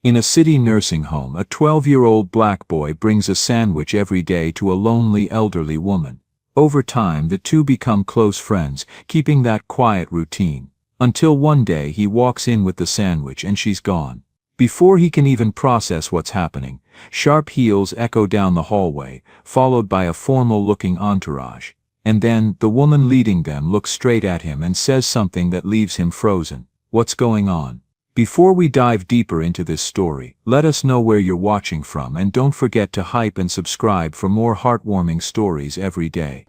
In a city nursing home, a 12-year-old black boy brings a sandwich every day to a lonely elderly woman. Over time, the two become close friends, keeping that quiet routine. Until one day he walks in with the sandwich and she's gone. Before he can even process what's happening, sharp heels echo down the hallway, followed by a formal-looking entourage. And then, the woman leading them looks straight at him and says something that leaves him frozen. What's going on? Before we dive deeper into this story, let us know where you're watching from and don't forget to hype and subscribe for more heartwarming stories every day.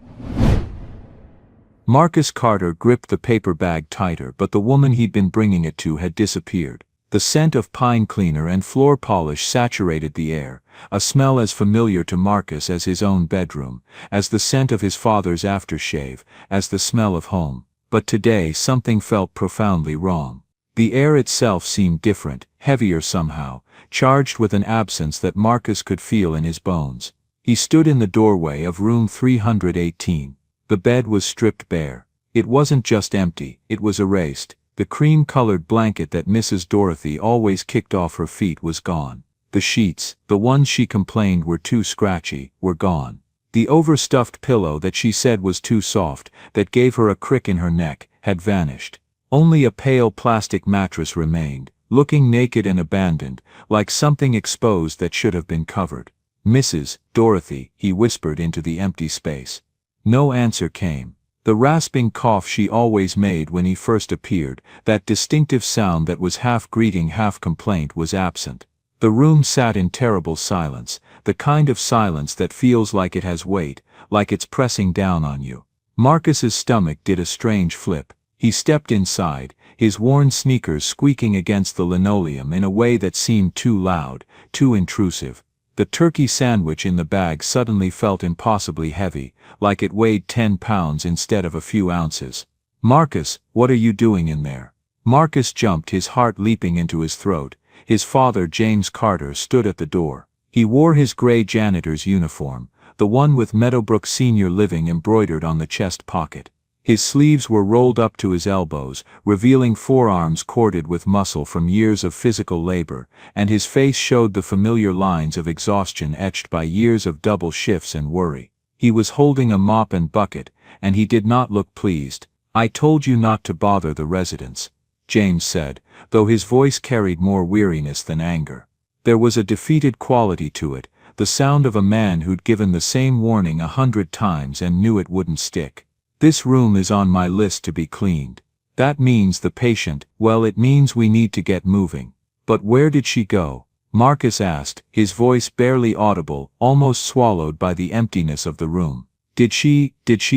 Marcus Carter gripped the paper bag tighter, but the woman he'd been bringing it to had disappeared. The scent of pine cleaner and floor polish saturated the air, a smell as familiar to Marcus as his own bedroom, as the scent of his father's aftershave, as the smell of home. But today something felt profoundly wrong. The air itself seemed different, heavier somehow, charged with an absence that Marcus could feel in his bones. He stood in the doorway of room 318. The bed was stripped bare. It wasn't just empty, it was erased. The cream-colored blanket that Mrs. Dorothy always kicked off her feet was gone. The sheets, the ones she complained were too scratchy, were gone. The overstuffed pillow that she said was too soft, that gave her a crick in her neck, had vanished. Only a pale plastic mattress remained, looking naked and abandoned, like something exposed that should have been covered. "Mrs. Dorothy," he whispered into the empty space. No answer came. The rasping cough she always made when he first appeared, that distinctive sound that was half greeting half complaint, was absent. The room sat in terrible silence, the kind of silence that feels like it has weight, like it's pressing down on you. Marcus's stomach did a strange flip. He stepped inside, his worn sneakers squeaking against the linoleum in a way that seemed too loud, too intrusive. The turkey sandwich in the bag suddenly felt impossibly heavy, like it weighed 10 pounds instead of a few ounces. "Marcus, what are you doing in there?" Marcus jumped, his heart leaping into his throat. His father, James Carter, stood at the door. He wore his gray janitor's uniform, the one with Meadowbrook Senior Living embroidered on the chest pocket. His sleeves were rolled up to his elbows, revealing forearms corded with muscle from years of physical labor, and his face showed the familiar lines of exhaustion etched by years of double shifts and worry. He was holding a mop and bucket, and he did not look pleased. "I told you not to bother the residents," James said, though his voice carried more weariness than anger. There was a defeated quality to it, the sound of a man who'd given the same warning 100 times and knew it wouldn't stick. "This room is on my list to be cleaned." "That means the patient." "Well, it means we need to get moving." "But where did she go?" Marcus asked, his voice barely audible, almost swallowed by the emptiness of the room. Did she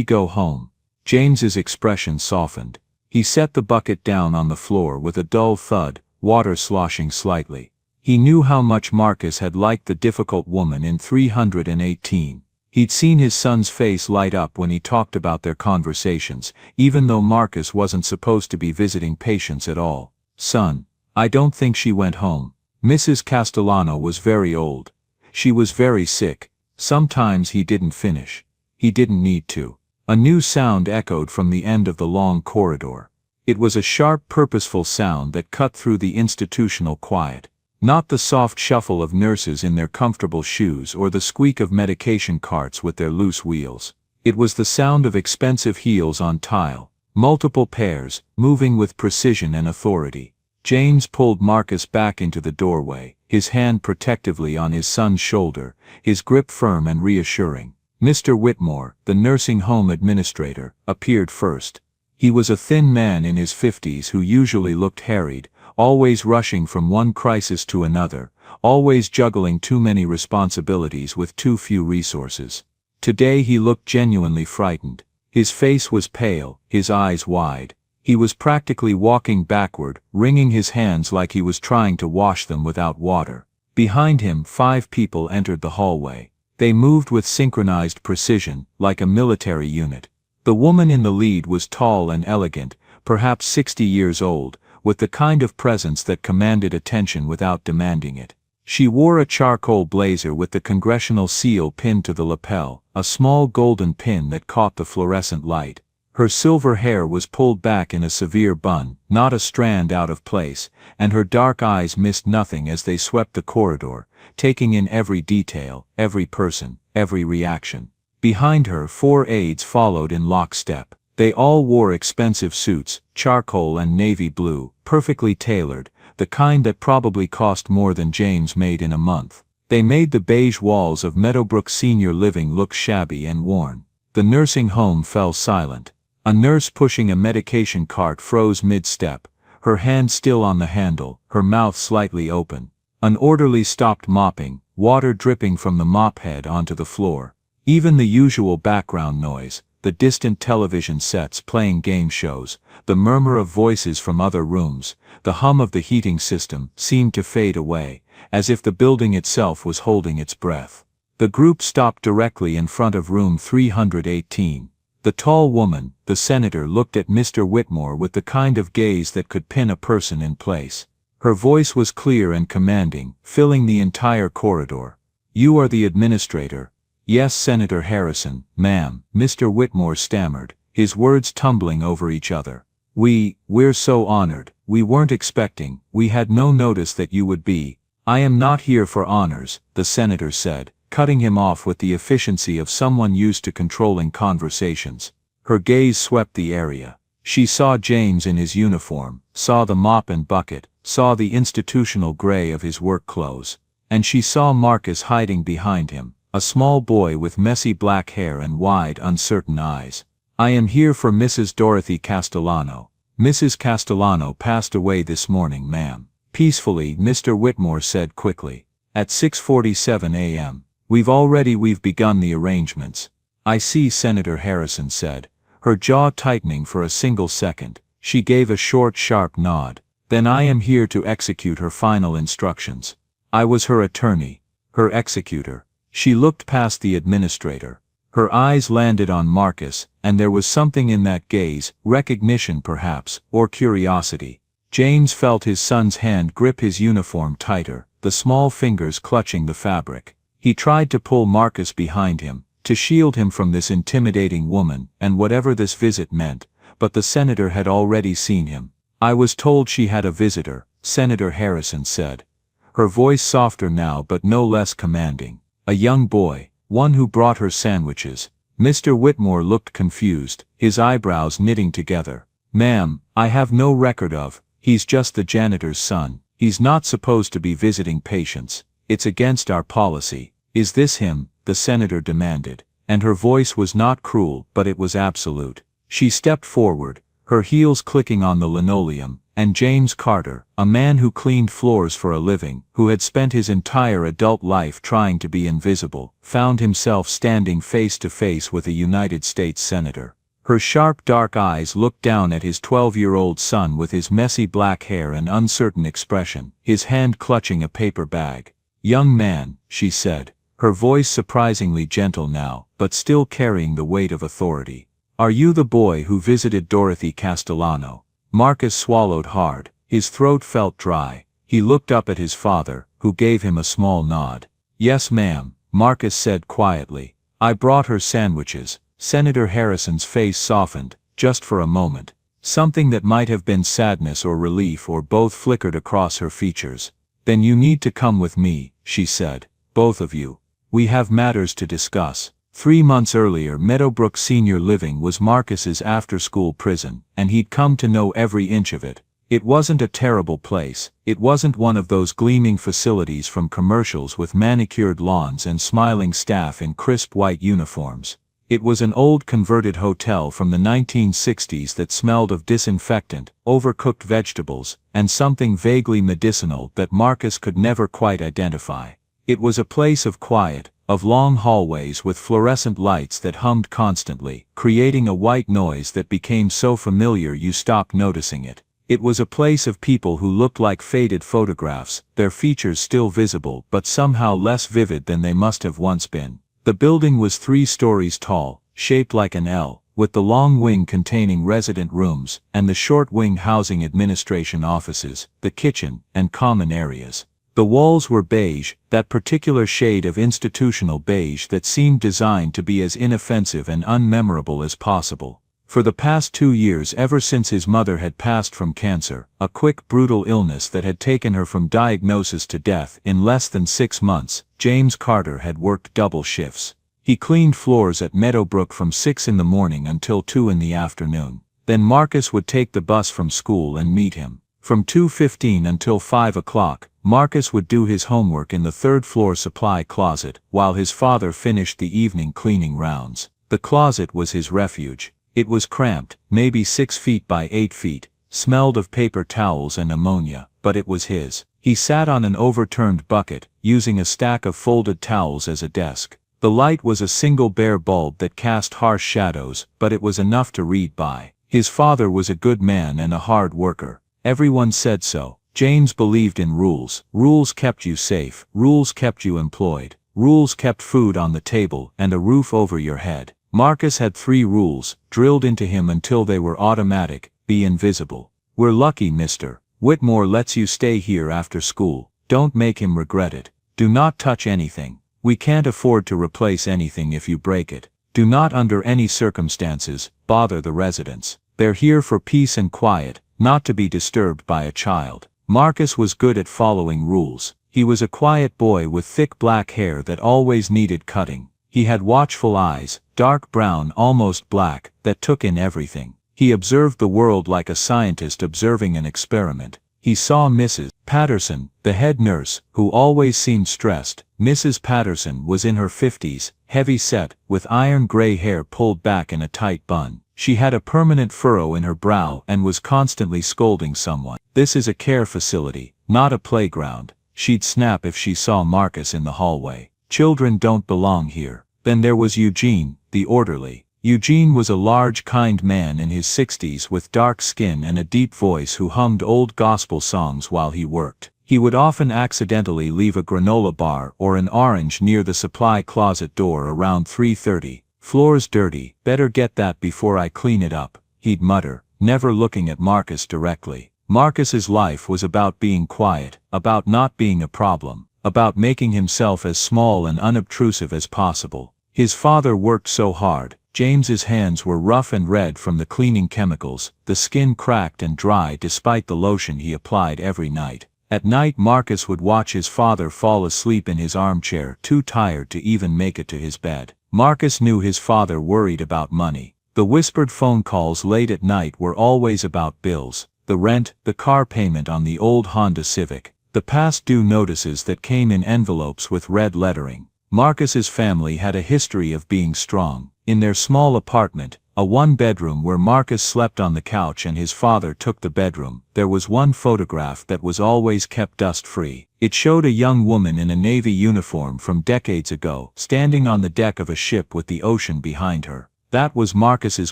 go home?" James's expression softened. He set the bucket down on the floor with a dull thud, water sloshing slightly. He knew how much Marcus had liked the difficult woman in 318. He'd seen his son's face light up when he talked about their conversations, even though Marcus wasn't supposed to be visiting patients at all. "Son, I don't think she went home. Mrs. Castellano was very old. She was very sick." Sometimes he didn't finish. He didn't need to. A new sound echoed from the end of the long corridor. It was a sharp, purposeful sound that cut through the institutional quiet. Not the soft shuffle of nurses in their comfortable shoes or the squeak of medication carts with their loose wheels. It was the sound of expensive heels on tile, multiple pairs, moving with precision and authority. James pulled Marcus back into the doorway, his hand protectively on his son's shoulder, his grip firm and reassuring. Mr. Whitmore, the nursing home administrator, appeared first. He was a thin man in his 50s who usually looked harried, always rushing from one crisis to another, always juggling too many responsibilities with too few resources. Today he looked genuinely frightened. His face was pale, his eyes wide. He was practically walking backward, wringing his hands like he was trying to wash them without water. Behind him, 5 people entered the hallway. They moved with synchronized precision, like a military unit. The woman in the lead was tall and elegant, perhaps 60 years old, with the kind of presence that commanded attention without demanding it. She wore a charcoal blazer with the congressional seal pinned to the lapel, a small golden pin that caught the fluorescent light. Her silver hair was pulled back in a severe bun, not a strand out of place, and her dark eyes missed nothing as they swept the corridor, taking in every detail, every person, every reaction. Behind her 4 aides followed in lockstep. They all wore expensive suits, charcoal and navy blue, perfectly tailored, the kind that probably cost more than James made in a month. They made the beige walls of Meadowbrook Senior Living look shabby and worn. The nursing home fell silent. A nurse pushing a medication cart froze mid-step, her hand still on the handle, her mouth slightly open. An orderly stopped mopping, water dripping from the mop head onto the floor. Even the usual background noise, the distant television sets playing game shows, the murmur of voices from other rooms, the hum of the heating system, seemed to fade away, as if the building itself was holding its breath. The group stopped directly in front of room 318. The tall woman, the senator, looked at Mr. Whitmore with the kind of gaze that could pin a person in place. Her voice was clear and commanding, filling the entire corridor. "You are the administrator." "Yes, Senator Harrison, ma'am," Mr. Whitmore stammered, his words tumbling over each other. We're so honored. We weren't expecting, we had no notice that you would be." "I am not here for honors," the senator said, cutting him off with the efficiency of someone used to controlling conversations. Her gaze swept the area. She saw James in his uniform, saw the mop and bucket, saw the institutional gray of his work clothes. And she saw Marcus hiding behind him, a small boy with messy black hair and wide, uncertain eyes. "I am here for Mrs. Dorothy Castellano." "Mrs. Castellano passed away this morning, ma'am." Peacefully, Mr. Whitmore said quickly. "At 6:47 a.m. We've begun the arrangements." "I see," Senator Harrison said, her jaw tightening for a single second. She gave a short, sharp nod. "Then I am here to execute her final instructions." "I was her attorney." "Her executor." She looked past the administrator. Her eyes landed on Marcus, and there was something in that gaze, recognition perhaps, or curiosity. James felt his son's hand grip his uniform tighter, the small fingers clutching the fabric. He tried to pull Marcus behind him, to shield him from this intimidating woman and whatever this visit meant, but the senator had already seen him. "I was told she had a visitor," Senator Harrison said. Her voice softer now but no less commanding. "A young boy, one who brought her sandwiches." Mr. Whitmore looked confused, his eyebrows knitting together. "Ma'am, I have no record of, he's just the janitor's son. He's not supposed to be visiting patients. It's against our policy." "Is this him?" the senator demanded, and her voice was not cruel but it was absolute. She stepped forward, her heels clicking on the linoleum, and James Carter, a man who cleaned floors for a living, who had spent his entire adult life trying to be invisible, found himself standing face to face with a United States senator. Her sharp dark eyes looked down at his 12-year-old son with his messy black hair and uncertain expression, his hand clutching a paper bag. "Young man," she said, her voice surprisingly gentle now, but still carrying the weight of authority. "Are you the boy who visited Dorothy Castellano?" Marcus swallowed hard, his throat felt dry. He looked up at his father, who gave him a small nod. "Yes, ma'am," Marcus said quietly. "I brought her sandwiches." Senator Harrison's face softened, just for a moment. Something that might have been sadness or relief or both flickered across her features. "Then you need to come with me," she said. "Both of you. We have matters to discuss." 3 months earlier, Meadowbrook Senior Living was Marcus's after-school prison, and he'd come to know every inch of it. It wasn't a terrible place. It wasn't one of those gleaming facilities from commercials with manicured lawns and smiling staff in crisp white uniforms. It was an old converted hotel from the 1960s that smelled of disinfectant, overcooked vegetables, and something vaguely medicinal that Marcus could never quite identify. It was a place of quiet, of long hallways with fluorescent lights that hummed constantly, creating a white noise that became so familiar you stopped noticing it. It was a place of people who looked like faded photographs, their features still visible but somehow less vivid than they must have once been. The building was 3 stories tall, shaped like an L, with the long wing containing resident rooms, and the short wing housing administration offices, the kitchen, and common areas. The walls were beige, that particular shade of institutional beige that seemed designed to be as inoffensive and unmemorable as possible. For the past 2 years, ever since his mother had passed from cancer, a quick, brutal illness that had taken her from diagnosis to death in less than 6 months, James Carter had worked double shifts. He cleaned floors at Meadowbrook from 6 in the morning until 2 in the afternoon. Then Marcus would take the bus from school and meet him. From 2:15 until 5 o'clock, Marcus would do his homework in the third-floor supply closet, while his father finished the evening cleaning rounds. The closet was his refuge. It was cramped, maybe 6 feet by 8 feet, smelled of paper towels and ammonia, but it was his. He sat on an overturned bucket, using a stack of folded towels as a desk. The light was a single bare bulb that cast harsh shadows, but it was enough to read by. His father was a good man and a hard worker. Everyone said so. James believed in rules. Rules kept you safe. Rules kept you employed. Rules kept food on the table and a roof over your head. Marcus had 3 rules, drilled into him until they were automatic. Be invisible. We're lucky Mr. Whitmore lets you stay here after school. Don't make him regret it. Do not touch anything. We can't afford to replace anything if you break it. Do not under any circumstances bother the residents. They're here for peace and quiet, not to be disturbed by a child. Marcus was good at following rules. He was a quiet boy with thick black hair that always needed cutting. He had watchful eyes, dark brown almost black, that took in everything. He observed the world like a scientist observing an experiment. He saw Mrs. Patterson, the head nurse, who always seemed stressed. Mrs. Patterson was in her 50s, heavy-set, with iron gray hair pulled back in a tight bun. She had a permanent furrow in her brow and was constantly scolding someone. This is a care facility, not a playground. She'd snap if she saw Marcus in the hallway. Children don't belong here. Then there was Eugene, the orderly. Eugene was a large, kind man in his 60s with dark skin and a deep voice who hummed old gospel songs while he worked. He would often accidentally leave a granola bar or an orange near the supply closet door around 3:30. Floor's dirty, better get that before I clean it up, he'd mutter, never looking at Marcus directly. Marcus's life was about being quiet, about not being a problem, about making himself as small and unobtrusive as possible. His father worked so hard. James's hands were rough and red from the cleaning chemicals, the skin cracked and dry despite the lotion he applied every night. At night Marcus would watch his father fall asleep in his armchair, too tired to even make it to his bed. Marcus knew his father worried about money. The whispered phone calls late at night were always about bills, the rent, the car payment on the old Honda Civic, the past due notices that came in envelopes with red lettering. Marcus's family had a history of being strong. In their small apartment, a one-bedroom where Marcus slept on the couch and his father took the bedroom, there was one photograph that was always kept dust-free. It showed a young woman in a Navy uniform from decades ago, standing on the deck of a ship with the ocean behind her. That was Marcus's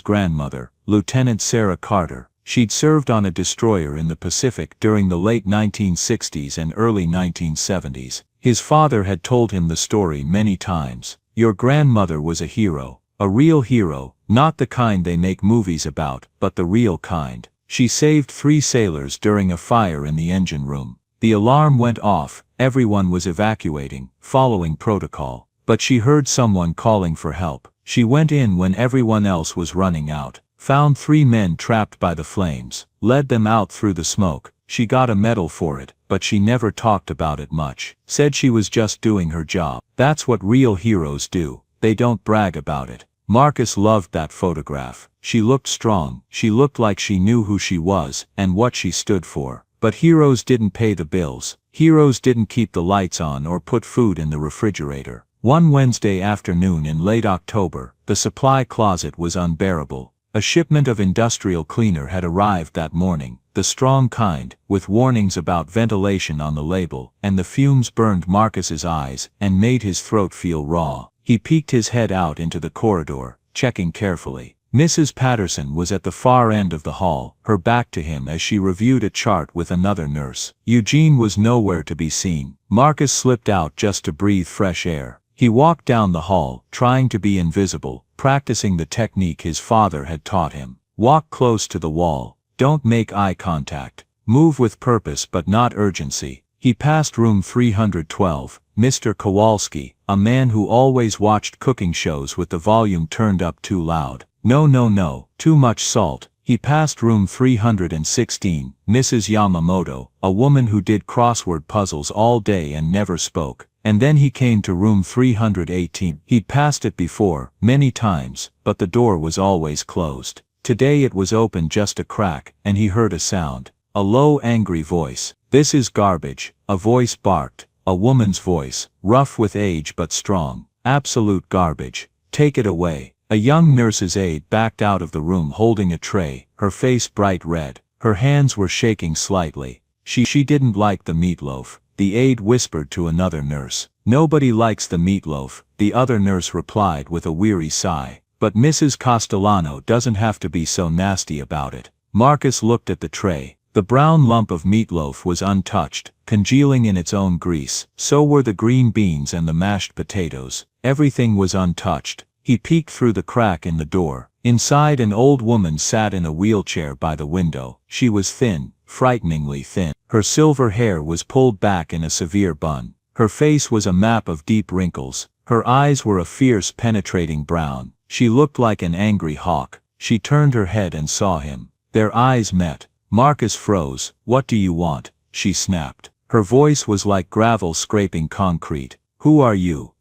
grandmother, Lieutenant Sarah Carter. She'd served on a destroyer in the Pacific during the late 1960s and early 1970s. His father had told him the story many times. Your grandmother was a hero. A real hero, not the kind they make movies about, but the real kind. She saved 3 sailors during a fire in the engine room. The alarm went off, everyone was evacuating, following protocol. But she heard someone calling for help. She went in when everyone else was running out, found 3 men trapped by the flames, led them out through the smoke. She got a medal for it, but she never talked about it much. Said she was just doing her job. That's what real heroes do. They don't brag about it. Marcus loved that photograph. She looked strong. She looked like she knew who she was and what she stood for. But heroes didn't pay the bills. Heroes didn't keep the lights on or put food in the refrigerator. One Wednesday afternoon in late October, the supply closet was unbearable. A shipment of industrial cleaner had arrived that morning, the strong kind, with warnings about ventilation on the label, and the fumes burned Marcus's eyes and made his throat feel raw. He peeked his head out into the corridor, checking carefully. Mrs. Patterson was at the far end of the hall, her back to him as she reviewed a chart with another nurse. Eugene was nowhere to be seen. Marcus slipped out just to breathe fresh air. He walked down the hall, trying to be invisible, practicing the technique his father had taught him. Walk close to the wall. Don't make eye contact. Move with purpose but not urgency. He passed room 312, Mr. Kowalski, a man who always watched cooking shows with the volume turned up too loud. No, no, no, too much salt. He passed room 316, Mrs. Yamamoto, a woman who did crossword puzzles all day and never spoke. And then he came to room 318. He'd passed it before, many times, but the door was always closed. Today it was open just a crack, and he heard a sound. A low, angry voice. "This is garbage," a voice barked. A woman's voice, rough with age but strong. "Absolute garbage. Take it away." A young nurse's aide backed out of the room holding a tray, her face bright red. Her hands were shaking slightly. She didn't like the meatloaf. The aide whispered to another nurse. "Nobody likes the meatloaf," the other nurse replied with a weary sigh. "But Mrs. Castellano doesn't have to be so nasty about it." Marcus looked at the tray. The brown lump of meatloaf was untouched, congealing in its own grease. So were the green beans and the mashed potatoes. Everything was untouched. He peeked through the crack in the door. Inside, an old woman sat in a wheelchair by the window. She was thin, frighteningly thin. Her silver hair was pulled back in a severe bun. Her face was a map of deep wrinkles. Her eyes were a fierce, penetrating brown. She looked like an angry hawk. She turned her head and saw him. Their eyes met. Marcus froze. "What do you want?" she snapped. Her voice was like gravel scraping concrete. "Who are you?"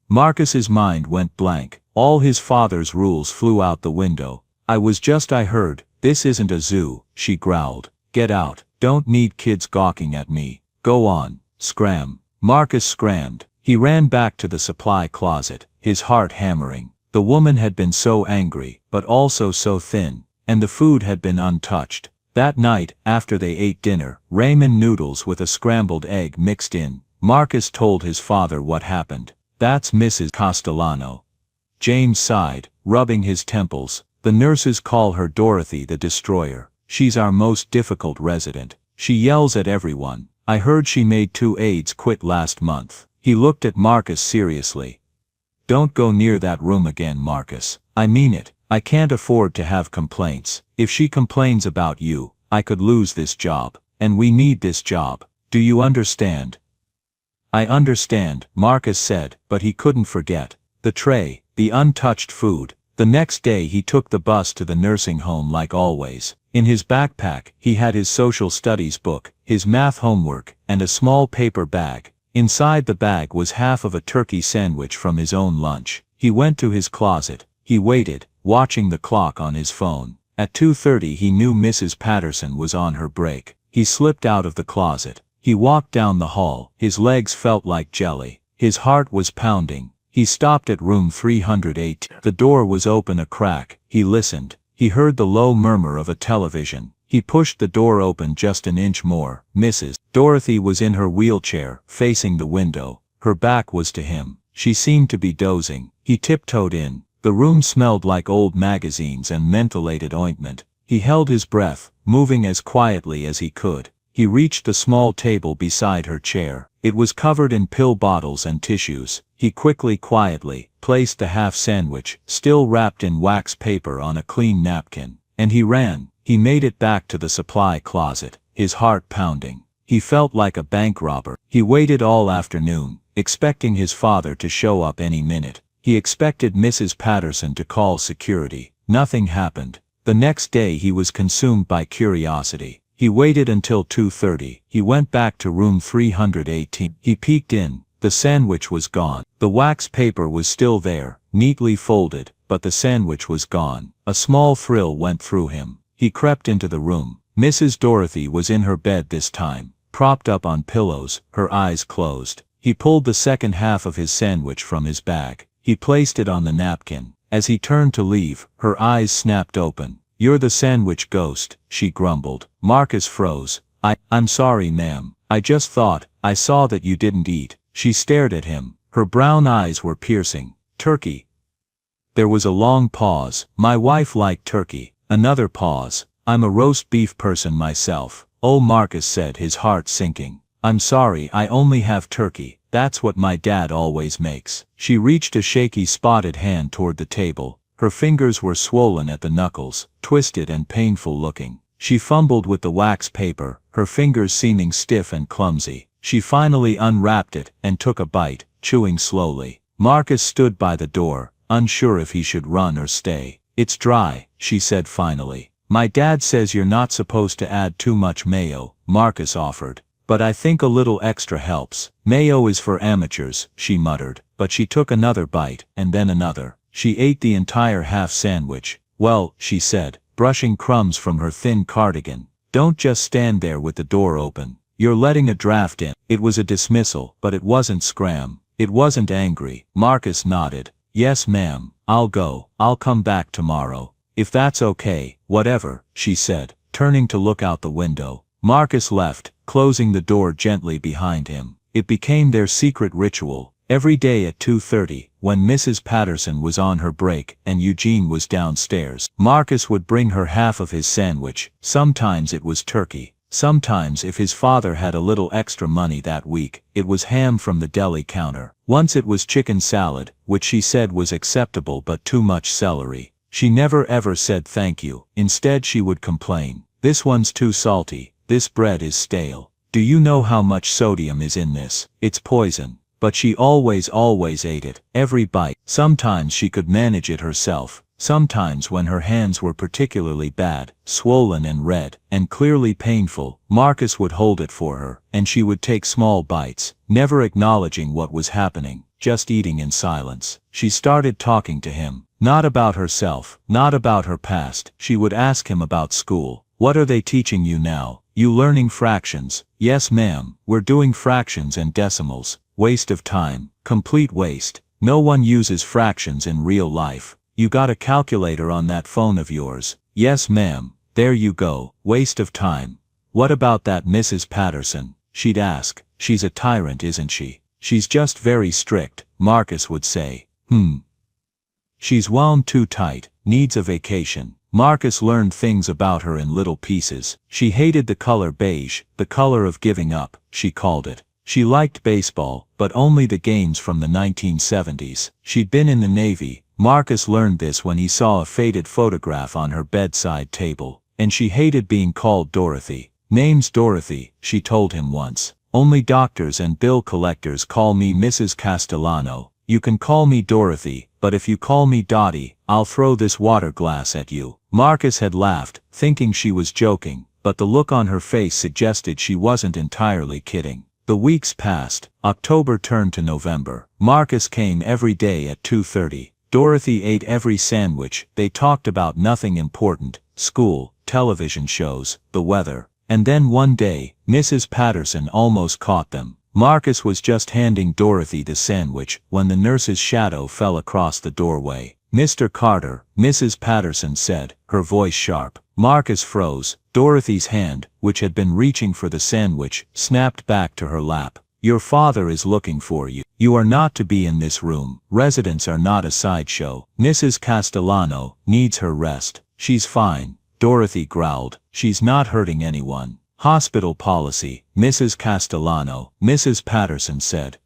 Marcus's mind went blank. All his father's rules flew out the window. I heard, "This isn't a zoo," she growled. "Get out. Don't need kids gawking at me. Go on. Scram." Marcus scrammed. He ran back to the supply closet, his heart hammering. The woman had been so angry, but also so thin, and the food had been untouched. That night, after they ate dinner, ramen noodles with a scrambled egg mixed in, Marcus told his father what happened. "That's Mrs. Castellano." James sighed, rubbing his temples. "The nurses call her Dorothy the Destroyer. She's our most difficult resident. She yells at everyone. I heard she made 2 aides quit last month." He looked at Marcus seriously. "Don't go near that room again, Marcus. I mean it. I can't afford to have complaints. If she complains about you, I could lose this job. And we need this job. Do you understand?" "I understand," Marcus said, but he couldn't forget. The tray, the untouched food. The next day he took the bus to the nursing home like always. In his backpack, he had his social studies book, his math homework, and a small paper bag. Inside the bag was half of a turkey sandwich from his own lunch. He went to his closet. He waited, watching the clock on his phone. At 2:30 he knew Mrs. Patterson was on her break. He slipped out of the closet. He walked down the hall. His legs felt like jelly. His heart was pounding. He stopped at room 308. The door was open a crack. He listened. He heard the low murmur of a television. He pushed the door open just an inch more. Mrs. Dorothy was in her wheelchair, facing the window. Her back was to him. She seemed to be dozing. He tiptoed in. The room smelled like old magazines and mentholated ointment. He held his breath, moving as quietly as he could. He reached the small table beside her chair. It was covered in pill bottles and tissues. He quietly, placed the half sandwich, still wrapped in wax paper, on a clean napkin. And he ran. He made it back to the supply closet, his heart pounding. He felt like a bank robber. He waited all afternoon, expecting his father to show up any minute. He expected Mrs. Patterson to call security. Nothing happened. The next day he was consumed by curiosity. He waited until 2:30. He went back to room 318. He peeked in. The sandwich was gone. The wax paper was still there, neatly folded, but the sandwich was gone. A small thrill went through him. He crept into the room. Mrs. Dorothy was in her bed this time, propped up on pillows, her eyes closed. He pulled the second half of his sandwich from his bag. He placed it on the napkin. As he turned to leave, her eyes snapped open. "You're the sandwich ghost," she grumbled. Marcus froze. I'm sorry, ma'am. I saw that you didn't eat." She stared at him. Her brown eyes were piercing. "Turkey." There was a long pause. "My wife liked turkey." Another pause. "I'm a roast beef person myself." "Oh," Marcus said, his heart sinking. "I'm sorry, I only have turkey. That's what my dad always makes." She reached a shaky, spotted hand toward the table. Her fingers were swollen at the knuckles, twisted and painful looking. She fumbled with the wax paper, her fingers seeming stiff and clumsy. She finally unwrapped it and took a bite, chewing slowly. Marcus stood by the door, unsure if he should run or stay. It's dry, she said finally. My dad says you're not supposed to add too much mayo, Marcus offered. But I think a little extra helps. Mayo is for amateurs, she muttered. But she took another bite, and then another. She ate the entire half sandwich. Well, she said, brushing crumbs from her thin cardigan. Don't just stand there with the door open. You're letting a draft in. It was a dismissal, but it wasn't scram. It wasn't angry. Marcus nodded. Yes ma'am, I'll go. I'll come back tomorrow. If that's okay, whatever, she said, turning to look out the window. Marcus left, closing the door gently behind him. It became their secret ritual. Every day at 2:30, when Mrs. Patterson was on her break and Eugene was downstairs, Marcus would bring her half of his sandwich. Sometimes it was turkey. Sometimes, if his father had a little extra money that week, it was ham from the deli counter. Once it was chicken salad, which she said was acceptable but too much celery. She never ever said thank you. Instead she would complain. This one's too salty. This bread is stale. Do you know how much sodium is in this? It's poison. But she always ate it, every bite. Sometimes she could manage it herself. Sometimes when her hands were particularly bad, swollen and red, and clearly painful, Marcus would hold it for her, and she would take small bites, never acknowledging what was happening, just eating in silence. She started talking to him, not about herself, not about her past. She would ask him about school. What are they teaching you now? You learning fractions? Yes ma'am, we're doing fractions and decimals. Waste of time, complete waste. No one uses fractions in real life. You got a calculator on that phone of yours? Yes ma'am, there you go, waste of time. What about that Mrs. Patterson? She'd ask. She's a tyrant, isn't she? She's just very strict, Marcus would say. She's wound too tight, needs a vacation. Marcus learned things about her in little pieces. She hated the color beige, the color of giving up, she called it. She liked baseball, but only the games from the 1970s. She'd been in the Navy. Marcus learned this when he saw a faded photograph on her bedside table. And she hated being called Dorothy. Name's Dorothy, she told him once. Only doctors and bill collectors call me Mrs. Castellano. You can call me Dorothy, but if you call me Dottie, I'll throw this water glass at you. Marcus had laughed, thinking she was joking, but the look on her face suggested she wasn't entirely kidding. The weeks passed. October turned to November. Marcus came every day at 2:30. Dorothy ate every sandwich. They talked about nothing important, school, television shows, the weather. And then one day, Mrs. Patterson almost caught them. Marcus was just handing Dorothy the sandwich when the nurse's shadow fell across the doorway. Mr. Carter, Mrs. Patterson said, her voice sharp. Marcus froze. Dorothy's hand, which had been reaching for the sandwich, snapped back to her lap. Your father is looking for you. You are not to be in this room. Residents are not a sideshow. Mrs. Castellano needs her rest. She's fine, Dorothy growled. She's not hurting anyone. Hospital policy, Mrs. Castellano, Mrs. Patterson said.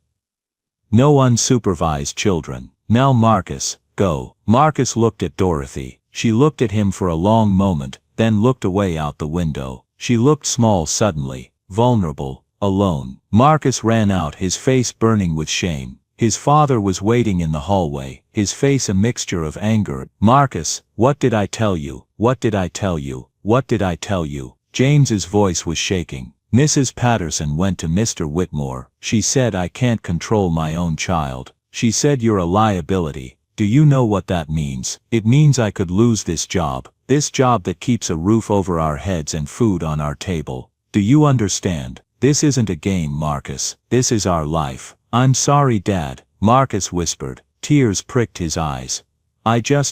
No unsupervised children. Now Marcus, go. Marcus looked at Dorothy. She looked at him for a long moment, then looked away out the window. She looked small suddenly, vulnerable, alone. Marcus ran out, his face burning with shame. His father was waiting in the hallway, his face a mixture of anger. Marcus, what did I tell you? What did I tell you? What did I tell you? James's voice was shaking. Mrs. Patterson went to Mr. Whitmore. She said I can't control my own child. She said you're a liability. Do you know what that means? It means I could lose this job that keeps a roof over our heads and food on our table. Do you understand? This isn't a game, Marcus. This is our life. I'm sorry, Dad, Marcus whispered. Tears pricked his eyes.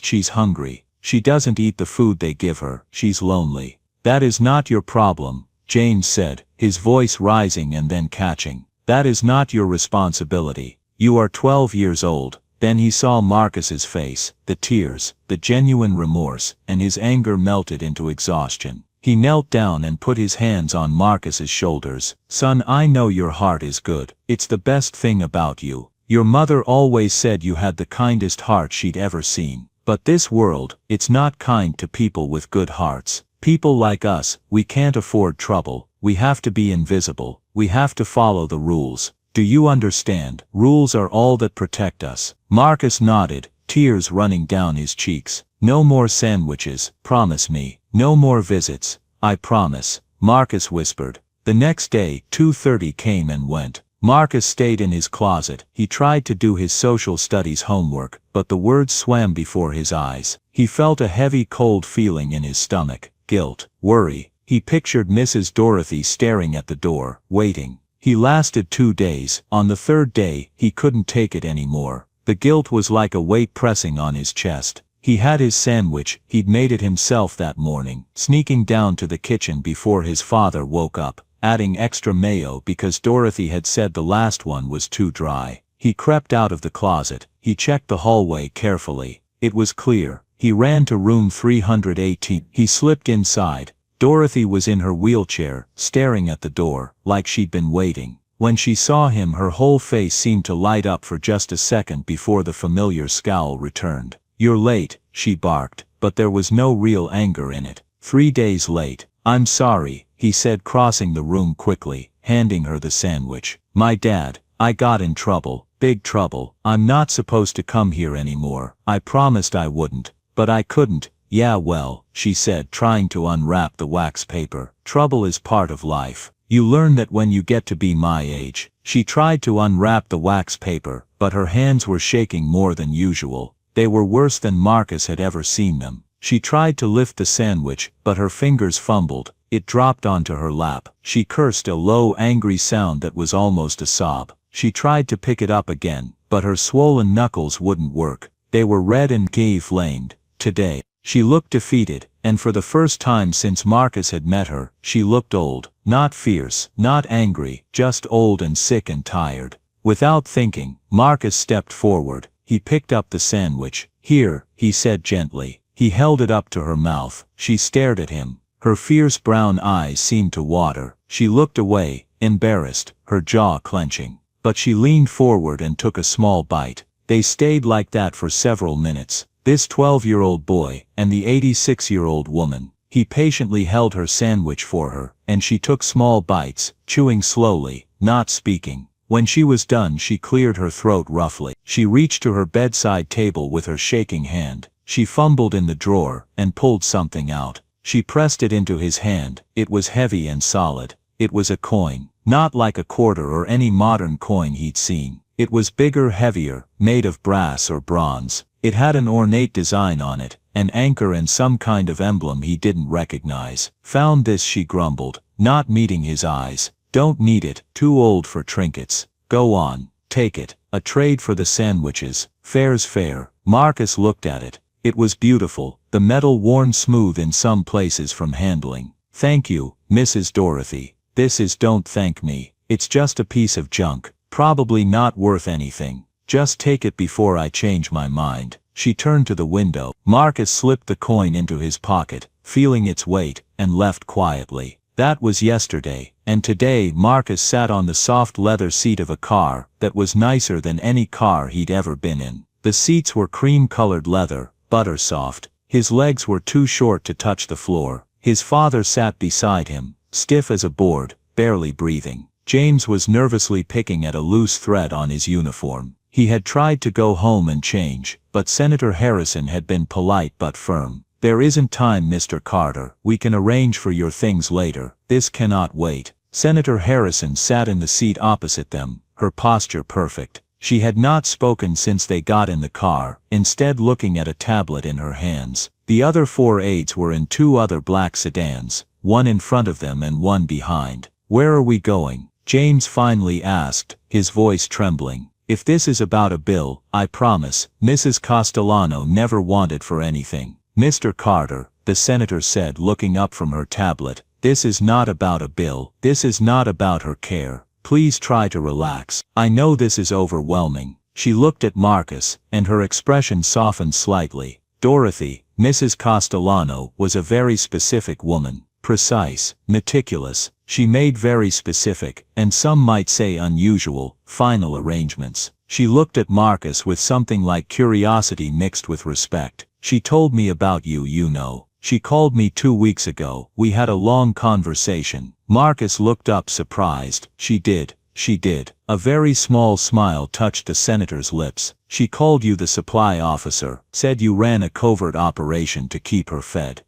She's hungry. She doesn't eat the food they give her. She's lonely. That is not your problem, James said, his voice rising and then catching. That is not your responsibility. You are 12 years old. Then he saw Marcus's face, the tears, the genuine remorse, and his anger melted into exhaustion. He knelt down and put his hands on Marcus's shoulders. Son, I know your heart is good. It's the best thing about you. Your mother always said you had the kindest heart she'd ever seen. But this world, it's not kind to people with good hearts. People like us, we can't afford trouble. We have to be invisible. We have to follow the rules. Do you understand? Rules are all that protect us. Marcus nodded, tears running down his cheeks. No more sandwiches, promise me. No more visits, I promise, Marcus whispered. The next day, 2:30 came and went. Marcus stayed in his closet. He tried to do his social studies homework, but the words swam before his eyes. He felt a heavy cold feeling in his stomach, guilt, worry. He pictured Mrs. Dorothy staring at the door, waiting. He lasted 2 days. On the 3rd day, he couldn't take it anymore. The guilt was like a weight pressing on his chest. He had his sandwich, he'd made it himself that morning, sneaking down to the kitchen before his father woke up, adding extra mayo because Dorothy had said the last one was too dry. He crept out of the closet. He checked the hallway carefully. It was clear. He ran to room 318. He slipped inside. Dorothy was in her wheelchair, staring at the door, like she'd been waiting. When she saw him, her whole face seemed to light up for just a second before the familiar scowl returned. "You're late," she barked, but there was no real anger in it. 3 days late. "I'm sorry," he said, crossing the room quickly, handing her the sandwich. "My dad, I got in trouble, big trouble. I'm not supposed to come here anymore. I promised I wouldn't, but I couldn't." "Yeah, well," she said, trying to unwrap the wax paper. "Trouble is part of life. You learn that when you get to be my age." She tried to unwrap the wax paper, but her hands were shaking more than usual. They were worse than Marcus had ever seen them. She tried to lift the sandwich, but her fingers fumbled. It dropped onto her lap. She cursed a low, angry sound that was almost a sob. She tried to pick it up again, but her swollen knuckles wouldn't work. They were red and gay-flamed. Today, she looked defeated, and for the first time since Marcus had met her, she looked old. Not fierce, not angry, just old and sick and tired. Without thinking, Marcus stepped forward. He picked up the sandwich. "Here," he said gently. He held it up to her mouth. She stared at him. Her fierce brown eyes seemed to water. She looked away, embarrassed, her jaw clenching. But she leaned forward and took a small bite. They stayed like that for several minutes. This 12-year-old boy, and the 86-year-old woman. He patiently held her sandwich for her, and she took small bites, chewing slowly, not speaking. When she was done, she cleared her throat roughly. She reached to her bedside table with her shaking hand. She fumbled in the drawer, and pulled something out. She pressed it into his hand. It was heavy and solid. It was a coin. Not like a quarter or any modern coin he'd seen. It was bigger, heavier, made of brass or bronze. It had an ornate design on it, an anchor and some kind of emblem he didn't recognize. "Found this," she grumbled, not meeting his eyes. "Don't need it, too old for trinkets. Go on, take it. A trade for the sandwiches. Fair's fair." Marcus looked at it. It was beautiful, the metal worn smooth in some places from handling. "Thank you, Mrs. Dorothy. This is don't thank me. It's just a piece of junk. Probably not worth anything. Just take it before I change my mind." She turned to the window. Marcus slipped the coin into his pocket, feeling its weight, and left quietly. That was yesterday, and today Marcus sat on the soft leather seat of a car that was nicer than any car he'd ever been in. The seats were cream-colored leather, butter soft. His legs were too short to touch the floor. His father sat beside him, stiff as a board, barely breathing. James was nervously picking at a loose thread on his uniform. He had tried to go home and change, but Senator Harrison had been polite but firm. "There isn't time, Mr. Carter. We can arrange for your things later. This cannot wait." Senator Harrison sat in the seat opposite them, her posture perfect. She had not spoken since they got in the car, instead looking at a tablet in her hands. The other 4 aides were in 2 other black sedans, one in front of them and one behind. "Where are we going?" James finally asked, his voice trembling. "If this is about a bill, I promise." Mrs. Castellano never wanted for anything. "Mr. Carter," the senator said, looking up from her tablet, "this is not about a bill. This is not about her care. Please try to relax. I know this is overwhelming." She looked at Marcus, and her expression softened slightly. Dorothy, Mrs. Castellano, was a very specific woman. Precise, meticulous. She made very specific, and some might say unusual, final arrangements. She looked at Marcus with something like curiosity mixed with respect. "She told me about you, you know. She called me 2 weeks ago. We had a long conversation." Marcus looked up surprised. "She did. She did. A very small smile touched the senator's lips. She called you the supply officer, said you ran a covert operation to keep her fed.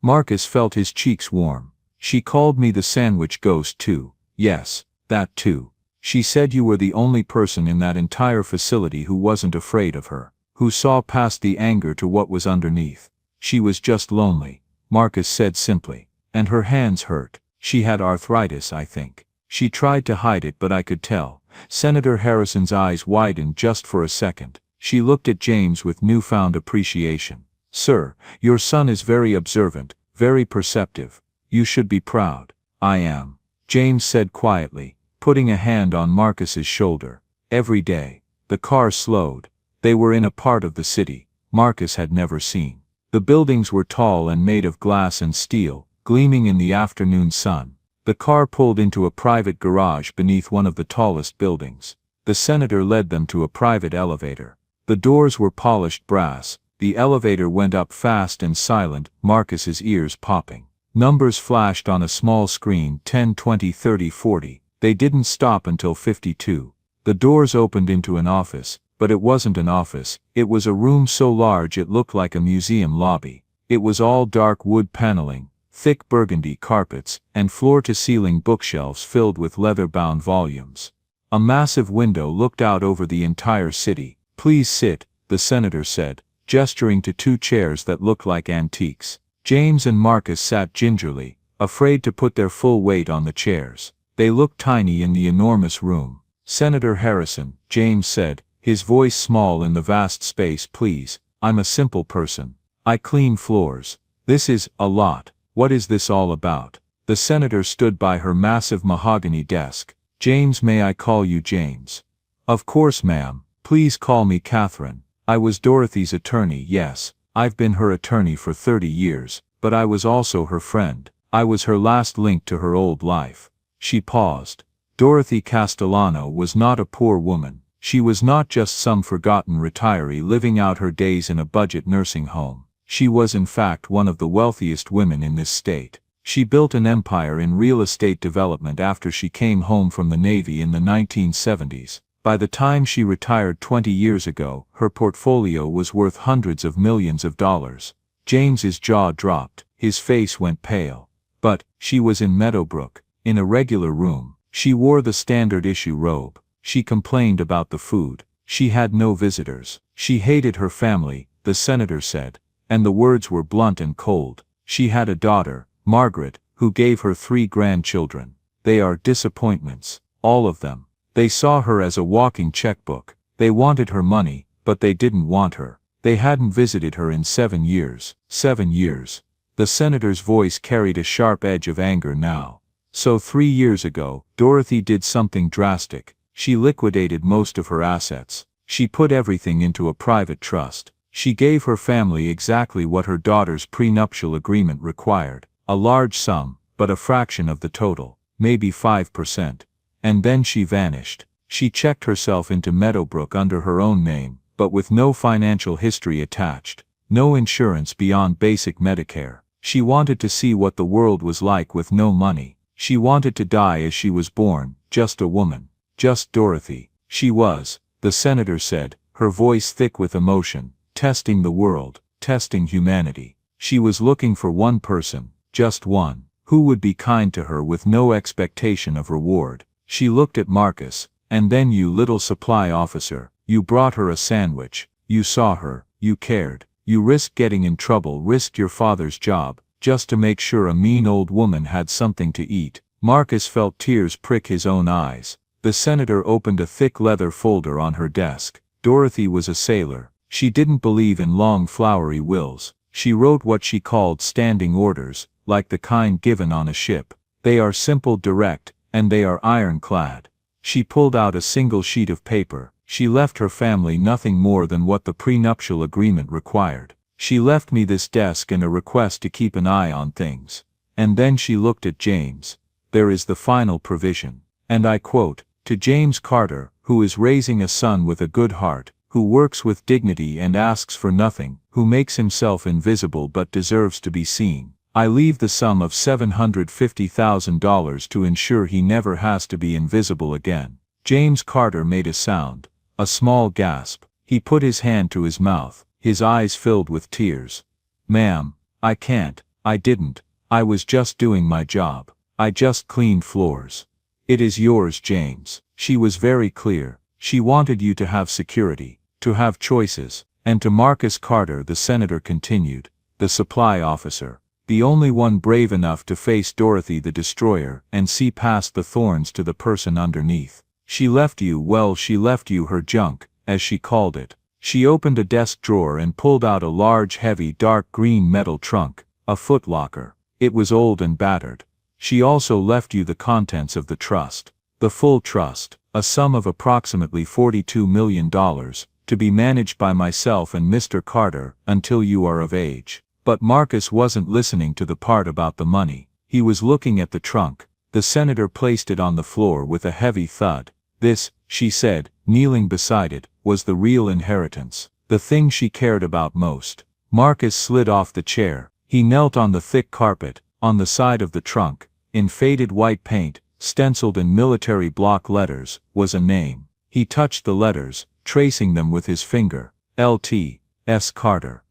Marcus felt his cheeks warm. She called me the sandwich ghost too. Yes, that too. She said you were the only person in that entire facility who wasn't afraid of her, who saw past the anger to what was underneath. She was just lonely, Marcus said simply. And her hands hurt. She had arthritis, I think. She tried to hide it, but I could tell. Senator Harrison's eyes widened just for a second. She looked at James with newfound appreciation. Sir, your son is very observant, very perceptive. You should be proud. I am, James said quietly, putting a hand on Marcus's shoulder. Every day. The car slowed. They were in a part of the city Marcus had never seen. The buildings were tall and made of glass and steel, gleaming in the afternoon sun. The car pulled into a private garage beneath one of the tallest buildings. The senator led them to a private elevator. The doors were polished brass. The elevator went up fast and silent, Marcus's ears popping. Numbers flashed on a small screen, 10, 20, 30, 40. They didn't stop until 52. The doors opened into an office, but it wasn't an office. It was a room so large it looked like a museum lobby. It was all dark wood paneling, thick burgundy carpets, and floor-to-ceiling bookshelves filled with leather-bound volumes. A massive window looked out over the entire city. Please sit, the senator said, gesturing to two chairs that looked like antiques. James and Marcus sat gingerly, afraid to put their full weight on the chairs. They looked tiny in the enormous room. Senator Harrison, James said, his voice small in the vast space. Please, I'm a simple person. I clean floors. This is a lot. What is this all about? The senator stood by her massive mahogany desk. James, may I call you James? Of course, ma'am. Please call me Catherine. I was Dorothy's attorney. Yes, I've been her attorney for 30 years, but I was also her friend. I was her last link to her old life. She paused. Dorothy Castellano was not a poor woman. She was not just some forgotten retiree living out her days in a budget nursing home. She was in fact one of the wealthiest women in this state. She built an empire in real estate development after she came home from the Navy in the 1970s. By the time she retired 20 years ago, her portfolio was worth hundreds of millions of dollars. James's jaw dropped, his face went pale. But she was in Meadowbrook, in a regular room. She wore the standard issue robe. She complained about the food. She had no visitors. She hated her family, the senator said. And the words were blunt and cold. She had a daughter, Margaret, who gave her 3 grandchildren. They are disappointments, all of them. They saw her as a walking checkbook. They wanted her money, but they didn't want her. They hadn't visited her in 7 years. 7 years. The senator's voice carried a sharp edge of anger now. So 3 years ago, Dorothy did something drastic. She liquidated most of her assets. She put everything into a private trust. She gave her family exactly what her daughter's prenuptial agreement required. A large sum, but a fraction of the total, maybe 5%. And then she vanished. She checked herself into Meadowbrook under her own name, but with no financial history attached. No insurance beyond basic Medicare. She wanted to see what the world was like with no money. She wanted to die as she was born, just a woman. Just Dorothy. She was, the senator said, her voice thick with emotion, testing the world, testing humanity. She was looking for one person, just one, who would be kind to her with no expectation of reward. She looked at Marcus, and then you little supply officer, you brought her a sandwich, you saw her, you cared, you risked getting in trouble, risked your father's job, just to make sure a mean old woman had something to eat. Marcus felt tears prick his own eyes. The senator opened a thick leather folder on her desk. Dorothy was a sailor. She didn't believe in long flowery wills. She wrote what she called standing orders, like the kind given on a ship. They are simple, direct, and they are ironclad. She pulled out a single sheet of paper. She left her family nothing more than what the prenuptial agreement required. She left me this desk and a request to keep an eye on things. And then she looked at James. There is the final provision. And I quote, to James Carter, who is raising a son with a good heart, who works with dignity and asks for nothing, who makes himself invisible but deserves to be seen. I leave the sum of $750,000 to ensure he never has to be invisible again. James Carter made a sound, a small gasp. He put his hand to his mouth, his eyes filled with tears. Ma'am, I can't, I didn't, I was just doing my job. I just cleaned floors. It is yours, James. She was very clear. She wanted you to have security, to have choices. And to Marcus Carter, the senator continued, the supply officer, the only one brave enough to face Dorothy the destroyer and see past the thorns to the person underneath. She left you, well, she left you her junk, as she called it. She opened a desk drawer and pulled out a large, heavy, dark green metal trunk, a footlocker. It was old and battered. She also left you the contents of the trust, the full trust, a sum of approximately $42 million, to be managed by myself and Mr. Carter until you are of age. But Marcus wasn't listening to the part about the money. He was looking at the trunk. The senator placed it on the floor with a heavy thud. This, she said, kneeling beside it, was the real inheritance, the thing she cared about most. Marcus slid off the chair. He knelt on the thick carpet, on the side of the trunk. In faded white paint, stenciled in military block letters, was a name. He touched the letters, tracing them with his finger. L.T. S. Carter.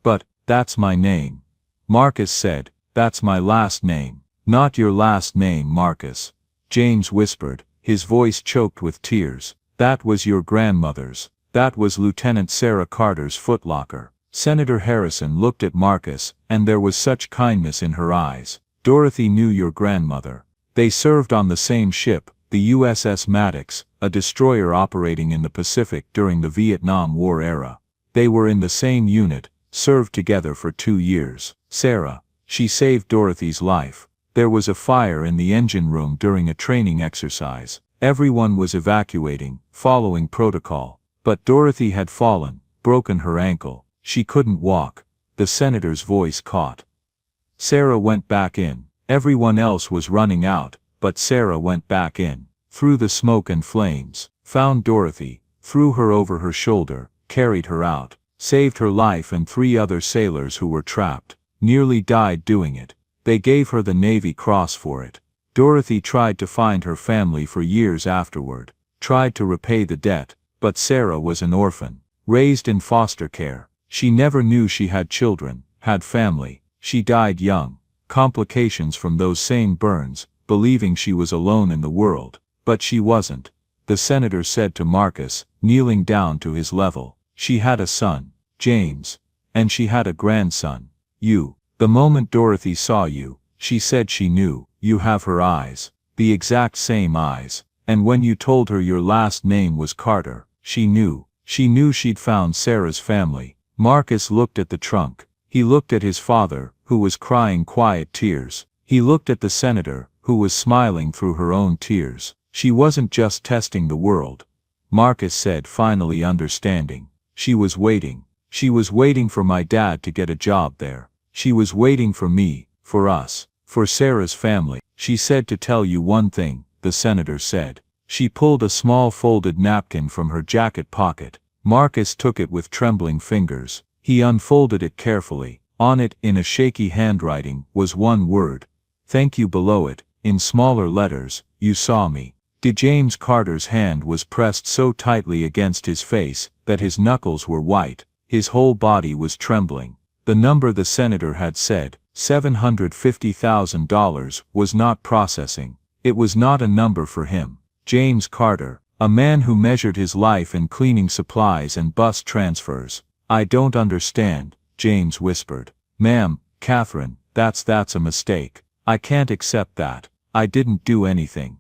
But, that's my name. Marcus said, that's my last name. Not your last name, Marcus. James whispered, his voice choked with tears. That was your grandmother's. That was Lieutenant Sarah Carter's footlocker. Senator Harrison looked at Marcus, and there was such kindness in her eyes. Dorothy knew your grandmother. They served on the same ship, the USS Maddox, a destroyer operating in the Pacific during the Vietnam War era. They were in the same unit, served together for 2 years. Sarah, she saved Dorothy's life. There was a fire in the engine room during a training exercise. Everyone was evacuating, following protocol. But Dorothy had fallen, broken her ankle. She couldn't walk. The senator's voice caught. Sarah went back in. Everyone else was running out, but Sarah went back in. Through the smoke and flames. Found Dorothy, threw her over her shoulder, carried her out. Saved her life and 3 other sailors who were trapped. Nearly died doing it. They gave her the Navy Cross for it. Dorothy tried to find her family for years afterward. Tried to repay the debt, but Sarah was an orphan. Raised in foster care. She never knew she had children, had family. She died young. Complications from those same burns, believing she was alone in the world. But she wasn't. The senator said to Marcus, kneeling down to his level. She had a son, James. And she had a grandson, you. The moment Dorothy saw you, she said she knew. You have her eyes. The exact same eyes. And when you told her your last name was Carter, she knew. She knew she'd found Sarah's family. Marcus looked at the trunk. He looked at his father, who was crying quiet tears. He looked at the senator, who was smiling through her own tears. She wasn't just testing the world. Marcus said, finally understanding. She was waiting. She was waiting for my dad to get a job there. She was waiting for me, for us, for Sarah's family. She said to tell you one thing, the senator said. She pulled a small folded napkin from her jacket pocket. Marcus took it with trembling fingers. He unfolded it carefully. On it, in a shaky handwriting, was one word. Thank you. Below it, in smaller letters, you saw me. James Carter's hand was pressed so tightly against his face that his knuckles were white. His whole body was trembling. The number the senator had said, $750,000, was not processing. It was not a number for him. James Carter, a man who measured his life in cleaning supplies and bus transfers. I don't understand, James whispered. Ma'am, Catherine, that's a mistake. I can't accept that. I didn't do anything.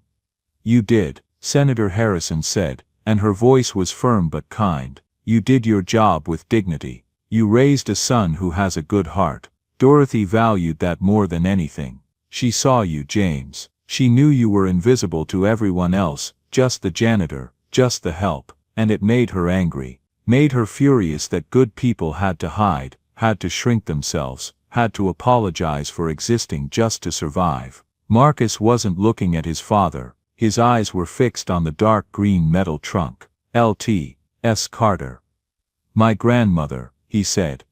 You did, Senator Harrison said, and her voice was firm but kind. You did your job with dignity. You raised a son who has a good heart. Dorothy valued that more than anything. She saw you, James. She knew you were invisible to everyone else, just the janitor, just the help, and it made her angry. Made her furious that good people had to hide, had to shrink themselves, had to apologize for existing just to survive. Marcus wasn't looking at his father. His eyes were fixed on the dark green metal trunk. L.T. S. Carter. My grandmother, he said.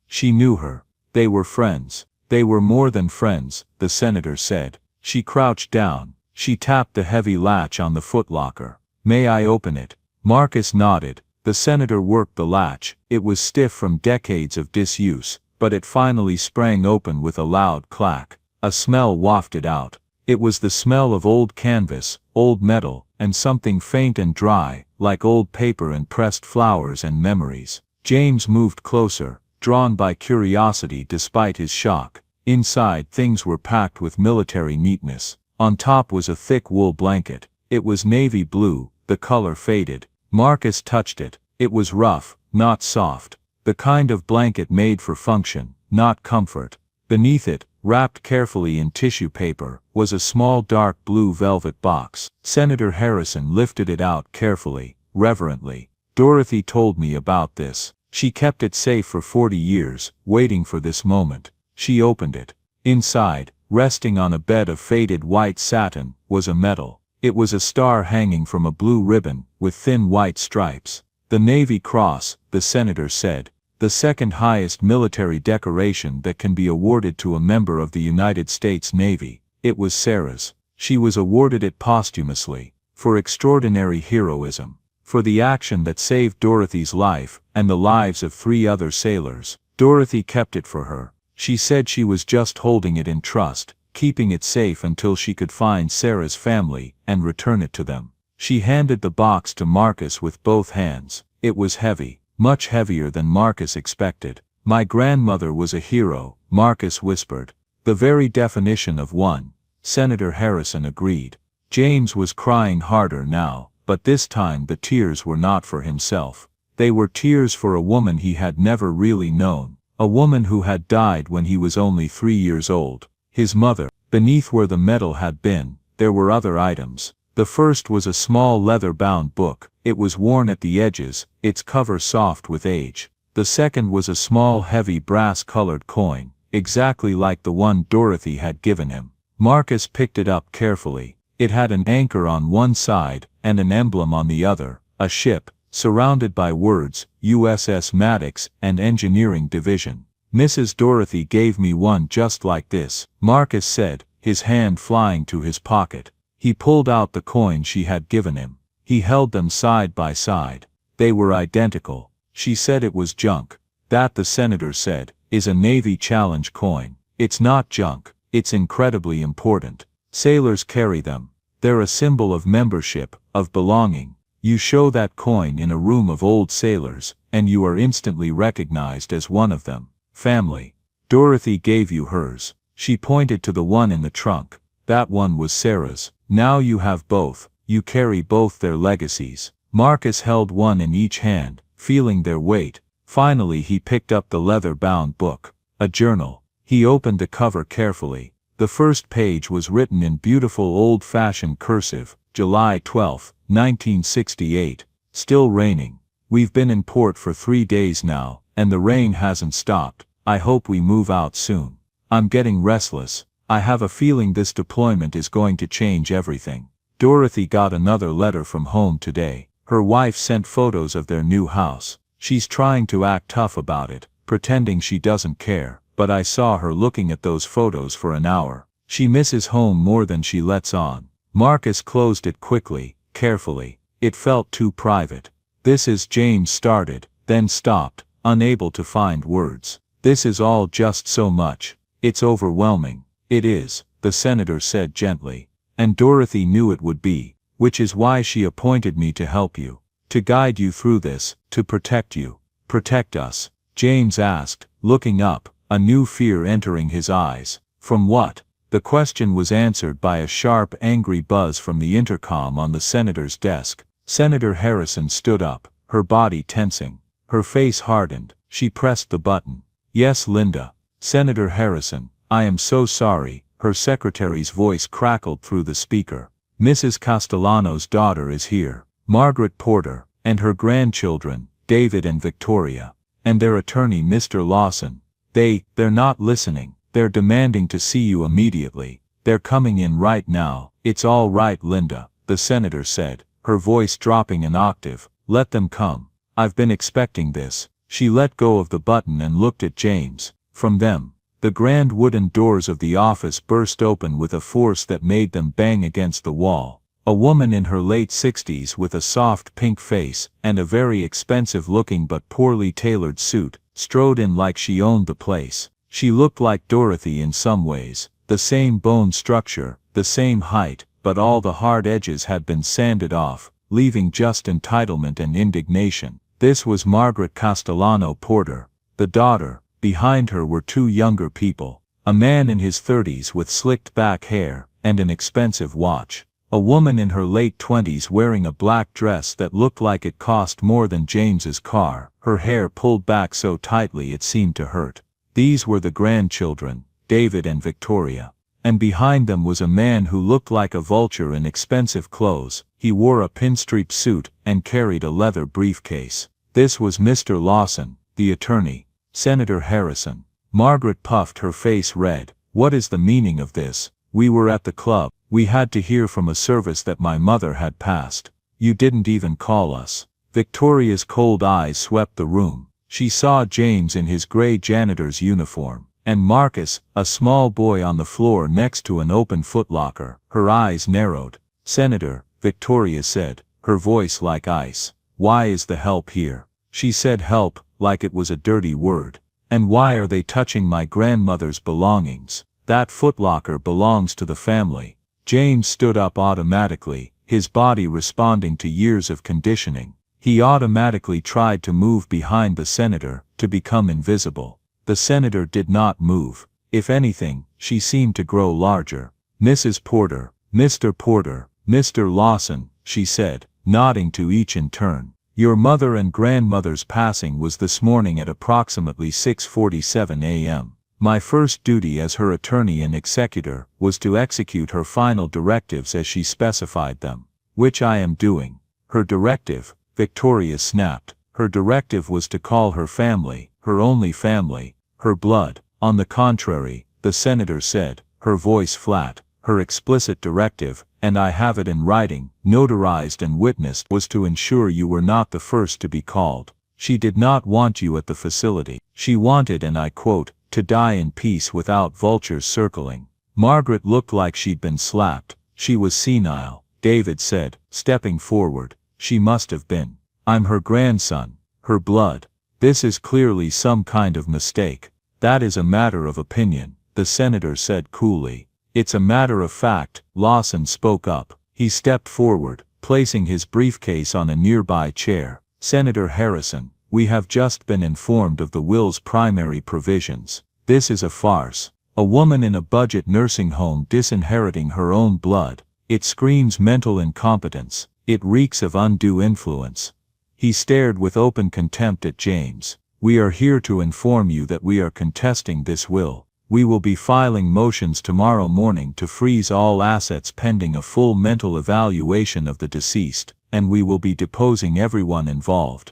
She knew her. They were friends. They were more than friends, the senator said. She crouched down. She tapped the heavy latch on the footlocker. May I open it? Marcus nodded. The senator worked the latch. It was stiff from decades of disuse, but it finally sprang open with a loud clack. A smell wafted out. It was the smell of old canvas, old metal, and something faint and dry, like old paper and pressed flowers and memories. James moved closer, drawn by curiosity despite his shock. Inside, things were packed with military neatness. On top was a thick wool blanket. It was navy blue, the color faded. Marcus touched it. It was rough, not soft. The kind of blanket made for function, not comfort. Beneath it, wrapped carefully in tissue paper, was a small dark blue velvet box. Senator Harrison lifted it out carefully, reverently. Dorothy told me about this. She kept it safe for 40 years, waiting for this moment. She opened it. Inside, resting on a bed of faded white satin, was a medal. It was a star hanging from a blue ribbon, with thin white stripes. The Navy Cross, the senator said. The second highest military decoration that can be awarded to a member of the United States Navy. It was Sarah's. She was awarded it posthumously, for extraordinary heroism, for the action that saved Dorothy's life, and the lives of 3 other sailors. Dorothy kept it for her. She said she was just holding it in trust, keeping it safe until she could find Sarah's family, and return it to them. She handed the box to Marcus with both hands. It was heavy. Much heavier than Marcus expected. My grandmother was a hero, Marcus whispered. The very definition of one. Senator Harrison agreed. James was crying harder now, but this time the tears were not for himself. They were tears for a woman he had never really known, a woman who had died when he was only 3 years old. His mother. Beneath where the medal had been, there were other items. The first was a small leather-bound book. It was worn at the edges, its cover soft with age. The second was a small heavy brass-colored coin, exactly like the one Dorothy had given him. Marcus picked it up carefully. It had an anchor on one side, and an emblem on the other, a ship, surrounded by words, USS Maddox and Engineering Division. Mrs. Dorothy gave me one just like this, Marcus said, his hand flying to his pocket. He pulled out the coin she had given him. He held them side by side. They were identical. She said it was junk. That, the senator said, is a Navy Challenge coin. It's not junk. It's incredibly important. Sailors carry them. They're a symbol of membership, of belonging. You show that coin in a room of old sailors, and you are instantly recognized as one of them. Family. Dorothy gave you hers. She pointed to the one in the trunk. That one was Sarah's. Now you have both. You carry both their legacies. Marcus held one in each hand, feeling their weight. Finally he picked up the leather-bound book. A journal. He opened the cover carefully. The first page was written in beautiful old-fashioned cursive. July 12, 1968. Still raining. We've been in port for 3 days now, and the rain hasn't stopped. I hope we move out soon. I'm getting restless. I have a feeling this deployment is going to change everything. Dorothy got another letter from home today. Her wife sent photos of their new house. She's trying to act tough about it, pretending she doesn't care, but I saw her looking at those photos for an hour. She misses home more than she lets on. Marcus closed it quickly, carefully. It felt too private. This is, James started, then stopped, unable to find words. This is all just so much. It's overwhelming. It is, the senator said gently. And Dorothy knew it would be, which is why she appointed me to help you, to guide you through this, to protect you. Protect us? James asked, looking up, a new fear entering his eyes. From what? The question was answered by a sharp, angry buzz from the intercom on the senator's desk. Senator Harrison stood up, her body tensing. Her face hardened. She pressed the button. Yes, Linda. Senator Harrison. I am so sorry, her secretary's voice crackled through the speaker. Mrs. Castellano's daughter is here, Margaret Porter, and her grandchildren, David and Victoria, and their attorney Mr. Lawson. They're not listening. They're demanding to see you immediately. They're coming in right now. It's all right, Linda, the senator said, her voice dropping an octave. Let them come. I've been expecting this. She let go of the button and looked at James. From them. The grand wooden doors of the office burst open with a force that made them bang against the wall. A woman in her late 60s with a soft pink face and a very expensive-looking but poorly tailored suit strode in like she owned the place. She looked like Dorothy in some ways, the same bone structure, the same height, but all the hard edges had been sanded off, leaving just entitlement and indignation. This was Margaret Castellano Porter, the daughter. Behind her were two younger people, a man in his 30s with slicked back hair and an expensive watch. A woman in her late 20s wearing a black dress that looked like it cost more than James's car, her hair pulled back so tightly it seemed to hurt. These were the grandchildren, David and Victoria. And behind them was a man who looked like a vulture in expensive clothes. He wore a pinstripe suit and carried a leather briefcase. This was Mr. Lawson, the attorney, Senator Harrison. Margaret puffed, her face red. What is the meaning of this? We were at the club. We had to hear from a service that my mother had passed. You didn't even call us. Victoria's cold eyes swept the room. She saw James in his gray janitor's uniform, and Marcus, a small boy on the floor next to an open footlocker. Her eyes narrowed. Senator, Victoria said, her voice like ice. Why is the help here? She said help, like it was a dirty word. And why are they touching my grandmother's belongings? That footlocker belongs to the family. James stood up automatically, his body responding to years of conditioning. He automatically tried to move behind the senator, to become invisible. The senator did not move. If anything, she seemed to grow larger. Mrs. Porter, Mr. Porter, Mr. Lawson, she said, nodding to each in turn. Your mother and grandmother's passing was this morning at approximately 6:47 a.m. My first duty as her attorney and executor was to execute her final directives as she specified them, which I am doing. Her directive, Victoria snapped. Her directive was to call her family, her only family, her blood. On the contrary, the senator said, her voice flat, her explicit directive, and I have it in writing, notarized and witnessed, was to ensure you were not the first to be called. She did not want you at the facility. She wanted, and I quote, to die in peace without vultures circling. Margaret looked like she'd been slapped. She was senile, David said, stepping forward. She must have been. I'm her grandson, her blood. This is clearly some kind of mistake. That is a matter of opinion, the senator said coolly. It's a matter of fact, Lawson spoke up. He stepped forward, placing his briefcase on a nearby chair. Senator Harrison, we have just been informed of the will's primary provisions. This is a farce. A woman in a budget nursing home disinheriting her own blood. It screams mental incompetence. It reeks of undue influence. He stared with open contempt at James. We are here to inform you that we are contesting this will. We will be filing motions tomorrow morning to freeze all assets pending a full mental evaluation of the deceased, and we will be deposing everyone involved.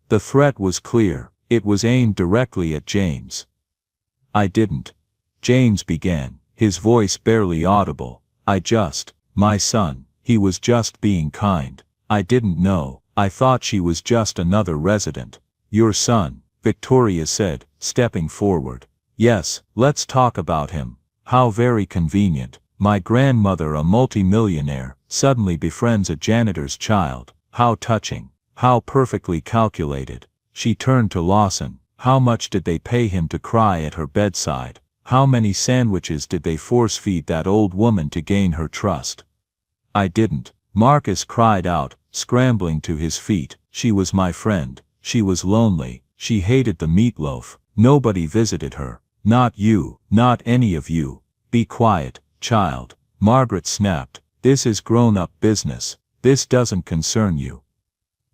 The threat was clear. It was aimed directly at James. I didn't. James began, his voice barely audible. My son, he was just being kind. I didn't know. I thought she was just another resident. Your son, Victoria said, stepping forward. Yes, let's talk about him. How very convenient. My grandmother, a multimillionaire, suddenly befriends a janitor's child. How touching. How perfectly calculated. She turned to Lawson. How much did they pay him to cry at her bedside? How many sandwiches did they force-feed that old woman to gain her trust? I didn't. Marcus cried out, scrambling to his feet. She was my friend. She was lonely. She hated the meatloaf. Nobody visited her. Not you. Not any of you. Be quiet, child. Margaret snapped. This is grown-up business. This doesn't concern you.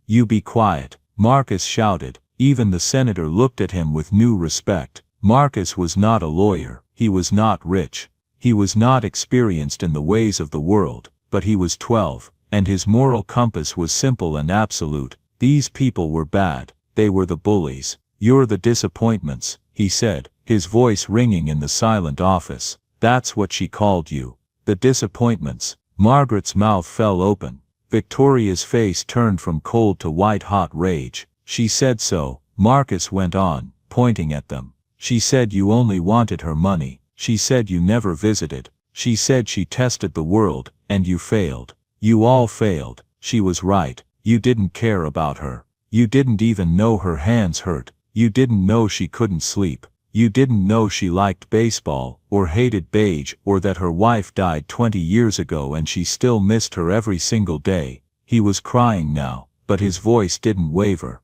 You be quiet, Marcus shouted. Even the senator looked at him with new respect. Marcus was not a lawyer. He was not rich. He was not experienced in the ways of the world, but he was 12, and his moral compass was simple and absolute. These people were bad. They were the bullies. You're the disappointments, he said, his voice ringing in the silent office. That's what she called you. The disappointments. Margaret's mouth fell open. Victoria's face turned from cold to white-hot rage. She said so, Marcus went on, pointing at them. She said you only wanted her money. She said you never visited. She said she tested the world, and you failed. You all failed. She was right. You didn't care about her. You didn't even know her hands hurt. You didn't know she couldn't sleep. You didn't know she liked baseball, or hated beige, or that her wife died 20 years ago and she still missed her every single day. He was crying now, but his voice didn't waver.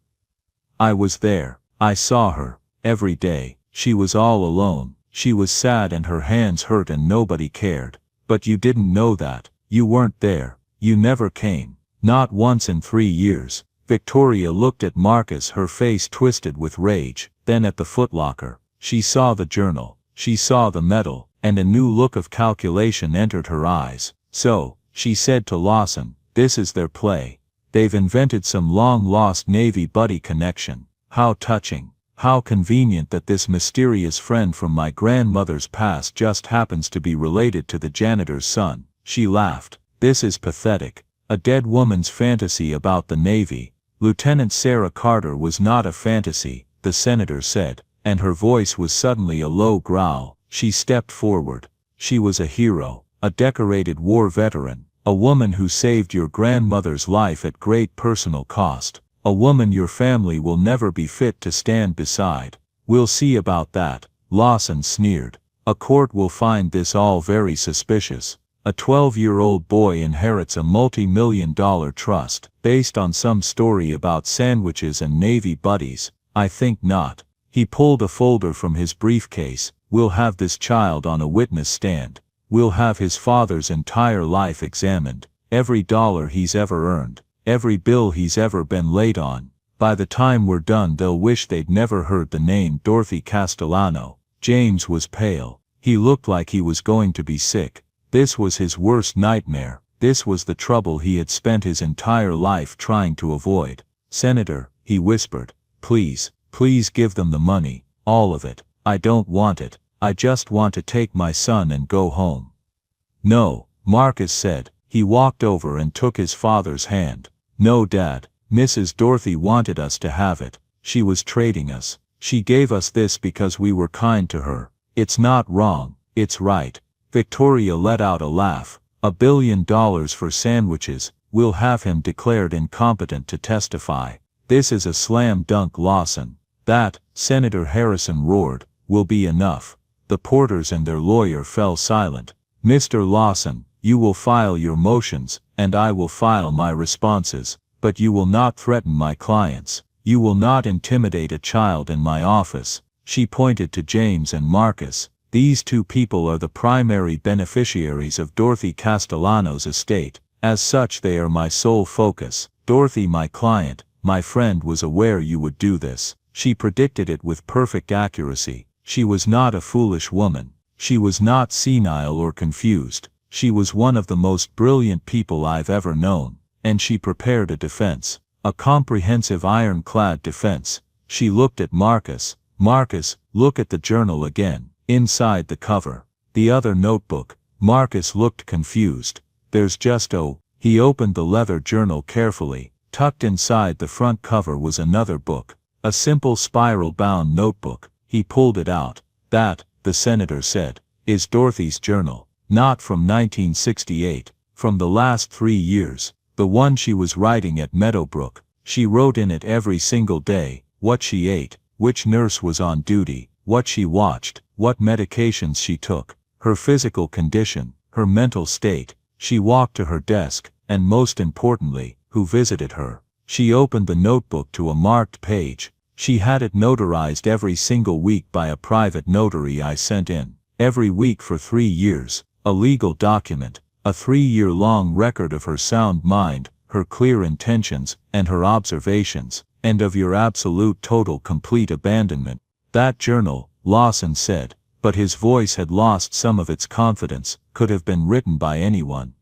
I was there. I saw her. Every day. She was all alone. She was sad and her hands hurt and nobody cared. But you didn't know that. You weren't there. You never came. Not once in 3 years. Victoria looked at Marcus, her face twisted with rage, then at the footlocker. She saw the journal. She saw the medal, and a new look of calculation entered her eyes. So, she said to Lawson, this is their play. They've invented some long-lost Navy buddy connection. How touching. How convenient that this mysterious friend from my grandmother's past just happens to be related to the janitor's son. She laughed. This is pathetic. A dead woman's fantasy about the Navy. Lieutenant Sarah Carter was not a fantasy, the senator said, and her voice was suddenly a low growl. She stepped forward. She was a hero, a decorated war veteran, a woman who saved your grandmother's life at great personal cost, a woman your family will never be fit to stand beside. We'll see about that, Lawson sneered. A court will find this all very suspicious. A 12-year-old boy inherits a multi-million-dollar trust, based on some story about sandwiches and Navy buddies. I think not. He pulled a folder from his briefcase. We'll have this child on a witness stand. We'll have his father's entire life examined, every dollar he's ever earned, every bill he's ever been late on. By the time we're done they'll wish they'd never heard the name Dorothy Castellano. James was pale. He looked like he was going to be sick. This was his worst nightmare. This was the trouble he had spent his entire life trying to avoid. Senator, he whispered, please, please give them the money, all of it. I don't want it. I just want to take my son and go home. No, Marcus said. He walked over and took his father's hand. No, Dad, Mrs. Dorothy wanted us to have it. She was trading us. She gave us this because we were kind to her. It's not wrong, it's right. Victoria let out a laugh. $1 billion for sandwiches. We'll have him declared incompetent to testify. This is a slam dunk, Lawson. That, Senator Harrison roared, will be enough. The Porters and their lawyer fell silent. Mr. Lawson, you will file your motions, and I will file my responses, but you will not threaten my clients. You will not intimidate a child in my office. She pointed to James and Marcus. These two people are the primary beneficiaries of Dorothy Castellano's estate. As such they are my sole focus. Dorothy, my client, my friend, was aware you would do this. She predicted it with perfect accuracy. She was not a foolish woman. She was not senile or confused. She was one of the most brilliant people I've ever known. And she prepared a defense. A comprehensive ironclad defense. She looked at Marcus. Marcus, look at the journal again. Inside the cover. The other notebook. Marcus looked confused. There's just He opened the leather journal carefully. Tucked inside the front cover was another book. A simple spiral-bound notebook. He pulled it out. That, the senator said, is Dorothy's journal. Not from 1968. From the last 3 years. The one she was writing at Meadowbrook. She wrote in it every single day. What she ate. Which nurse was on duty. What she watched. What medications she took. Her physical condition. Her mental state. She walked to her desk, and most importantly, who visited her. She opened the notebook to a marked page. She had it notarized every single week by a private notary I sent in. Every week for 3 years. A legal document. A 3-year-long record of her sound mind, her clear intentions, and her observations, and of your absolute total complete abandonment. That journal, Lawson said, but his voice had lost some of its confidence, could have been written by anyone.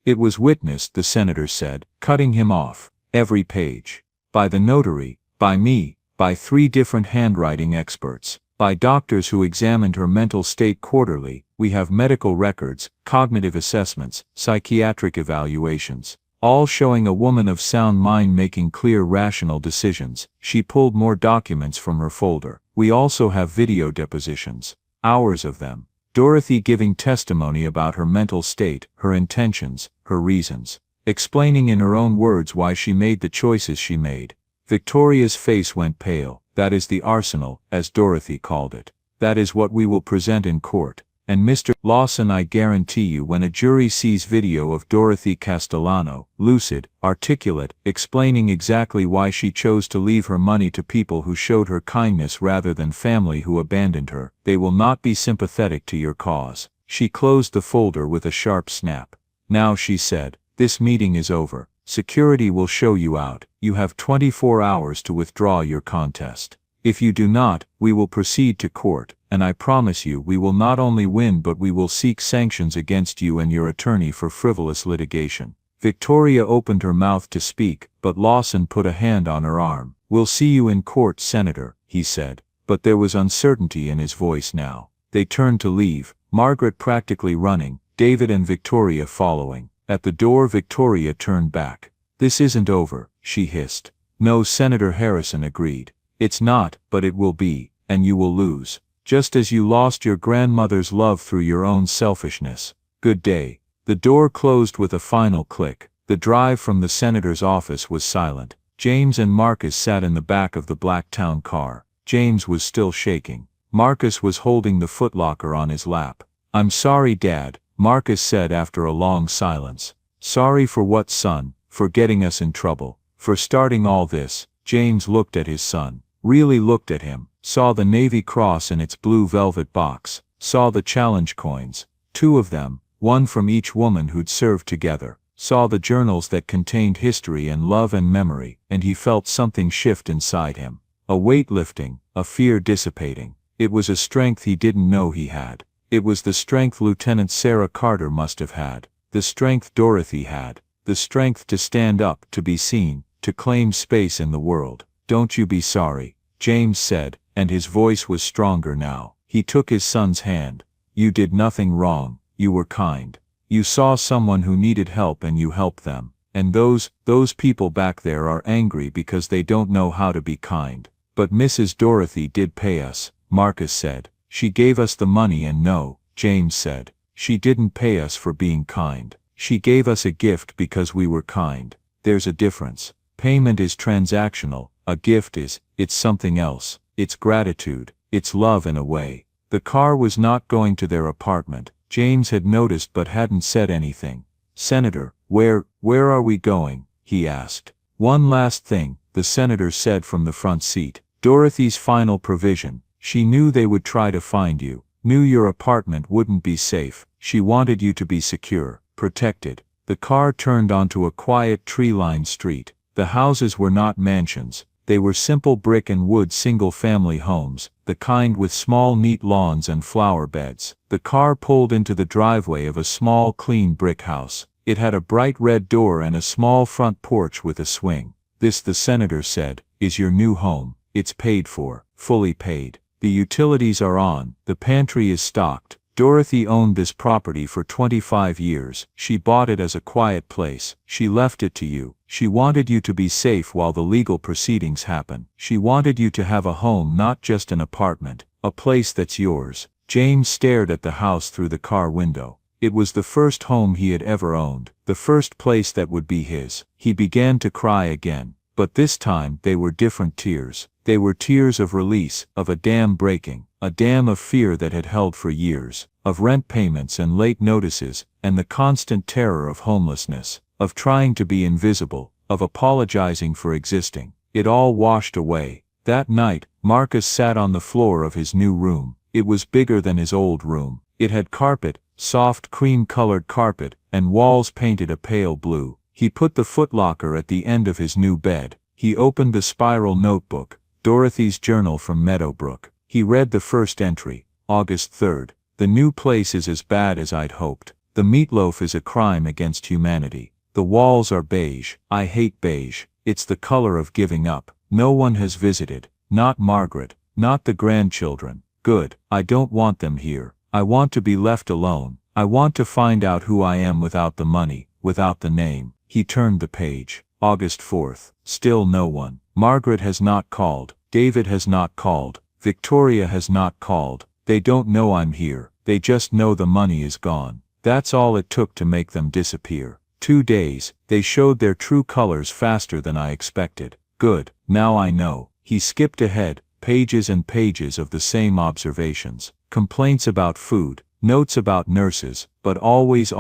It was witnessed, the senator said, cutting him off. Every page. By the notary, by me, by 3 different handwriting experts, by doctors who examined her mental state quarterly. We have medical records, cognitive assessments, psychiatric evaluations. all showing a woman of sound mind making clear rational decisions. She pulled more documents from her folder. We also have video depositions. Hours of them. Dorothy giving testimony about her mental state, her intentions, her reasons. Explaining in her own words why she made the choices she made. Victoria's face went pale. That is the arsenal, as Dorothy called it. That is what we will present in court. And Mr. Lawson, I guarantee you, when a jury sees video of Dorothy Castellano, lucid, articulate, explaining exactly why she chose to leave her money to people who showed her kindness rather than family who abandoned her, they will not be sympathetic to your cause. She closed the folder with a sharp snap. Now, she said, this meeting is over. Security will show you out. You have 24 hours to withdraw your contest. If you do not, we will proceed to court, and I promise you we will not only win but we will seek sanctions against you and your attorney for frivolous litigation. Victoria opened her mouth to speak, but Lawson put a hand on her arm. We'll see you in court, Senator, he said, but there was uncertainty in his voice now. They turned to leave, Margaret practically running, David and Victoria following. At the door, Victoria turned back. This isn't over, she hissed. No, Senator Harrison agreed. It's not, but it will be, and you will lose. Just as you lost your grandmother's love through your own selfishness. Good day. The door closed with a final click. The drive from the senator's office was silent. James and Marcus sat in the back of the black town car. James was still shaking. Marcus was holding the footlocker on his lap. I'm sorry, Dad, Marcus said after a long silence. Sorry for what, son? For getting us in trouble. For starting all this. James looked at his son. Really looked at him, saw the Navy Cross in its blue velvet box, saw the challenge coins, 2 of them, one from each woman who'd served together, saw the journals that contained history and love and memory, and he felt something shift inside him. A weight lifting, a fear dissipating. It was a strength he didn't know he had. It was the strength Lieutenant Sarah Carter must have had, the strength Dorothy had, the strength to stand up, to be seen, to claim space in the world. Don't you be sorry, James said, and his voice was stronger now. He took his son's hand. You did nothing wrong, you were kind. You saw someone who needed help and you helped them. And those people back there are angry because they don't know how to be kind. But Mrs. Dorothy did pay us, Marcus said. She gave us the money and no, James said. She didn't pay us for being kind. She gave us a gift because we were kind. There's a difference. Payment is transactional. A gift is, it's something else. It's gratitude. It's love in a way. The car was not going to their apartment. James had noticed but hadn't said anything. Senator, where are we going? He asked. One last thing, the senator said from the front seat. Dorothy's final provision. She knew they would try to find you. Knew your apartment wouldn't be safe. She wanted you to be secure, protected. The car turned onto a quiet tree-lined street. The houses were not mansions. They were simple brick and wood single-family homes, the kind with small neat lawns and flower beds. The car pulled into the driveway of a small clean brick house. It had a bright red door and a small front porch with a swing. This, the senator said, is your new home. It's paid for, fully paid. The utilities are on, the pantry is stocked. Dorothy owned this property for 25 years. She bought it as a quiet place. She left it to you. She wanted you to be safe while the legal proceedings happen. She wanted you to have a home, not just an apartment, a place that's yours. James stared at the house through the car window. It was the first home he had ever owned, the first place that would be his. He began to cry again, but this time they were different tears. They were tears of release, of a dam breaking, a dam of fear that had held for years, of rent payments and late notices, and the constant terror of homelessness, of trying to be invisible, of apologizing for existing. It all washed away. That night, Marcus sat on the floor of his new room. It was bigger than his old room. It had carpet, soft cream-colored carpet, and walls painted a pale blue. He put the footlocker at the end of his new bed. He opened the spiral notebook, Dorothy's journal from Meadowbrook. He read the first entry, August 3rd. The new place is as bad as I'd hoped. The meatloaf is a crime against humanity. The walls are beige. I hate beige. It's the color of giving up. No one has visited. Not Margaret. Not the grandchildren. Good. I don't want them here. I want to be left alone. I want to find out who I am without the money, without the name. He turned the page. August 4th. Still no one. Margaret has not called. David has not called. Victoria has not called. They don't know I'm here. They just know the money is gone. That's all it took to make them disappear. 2 days, they showed their true colors faster than I expected. Good, now I know. He skipped ahead, pages and pages of the same observations. Complaints about food, notes about nurses, but always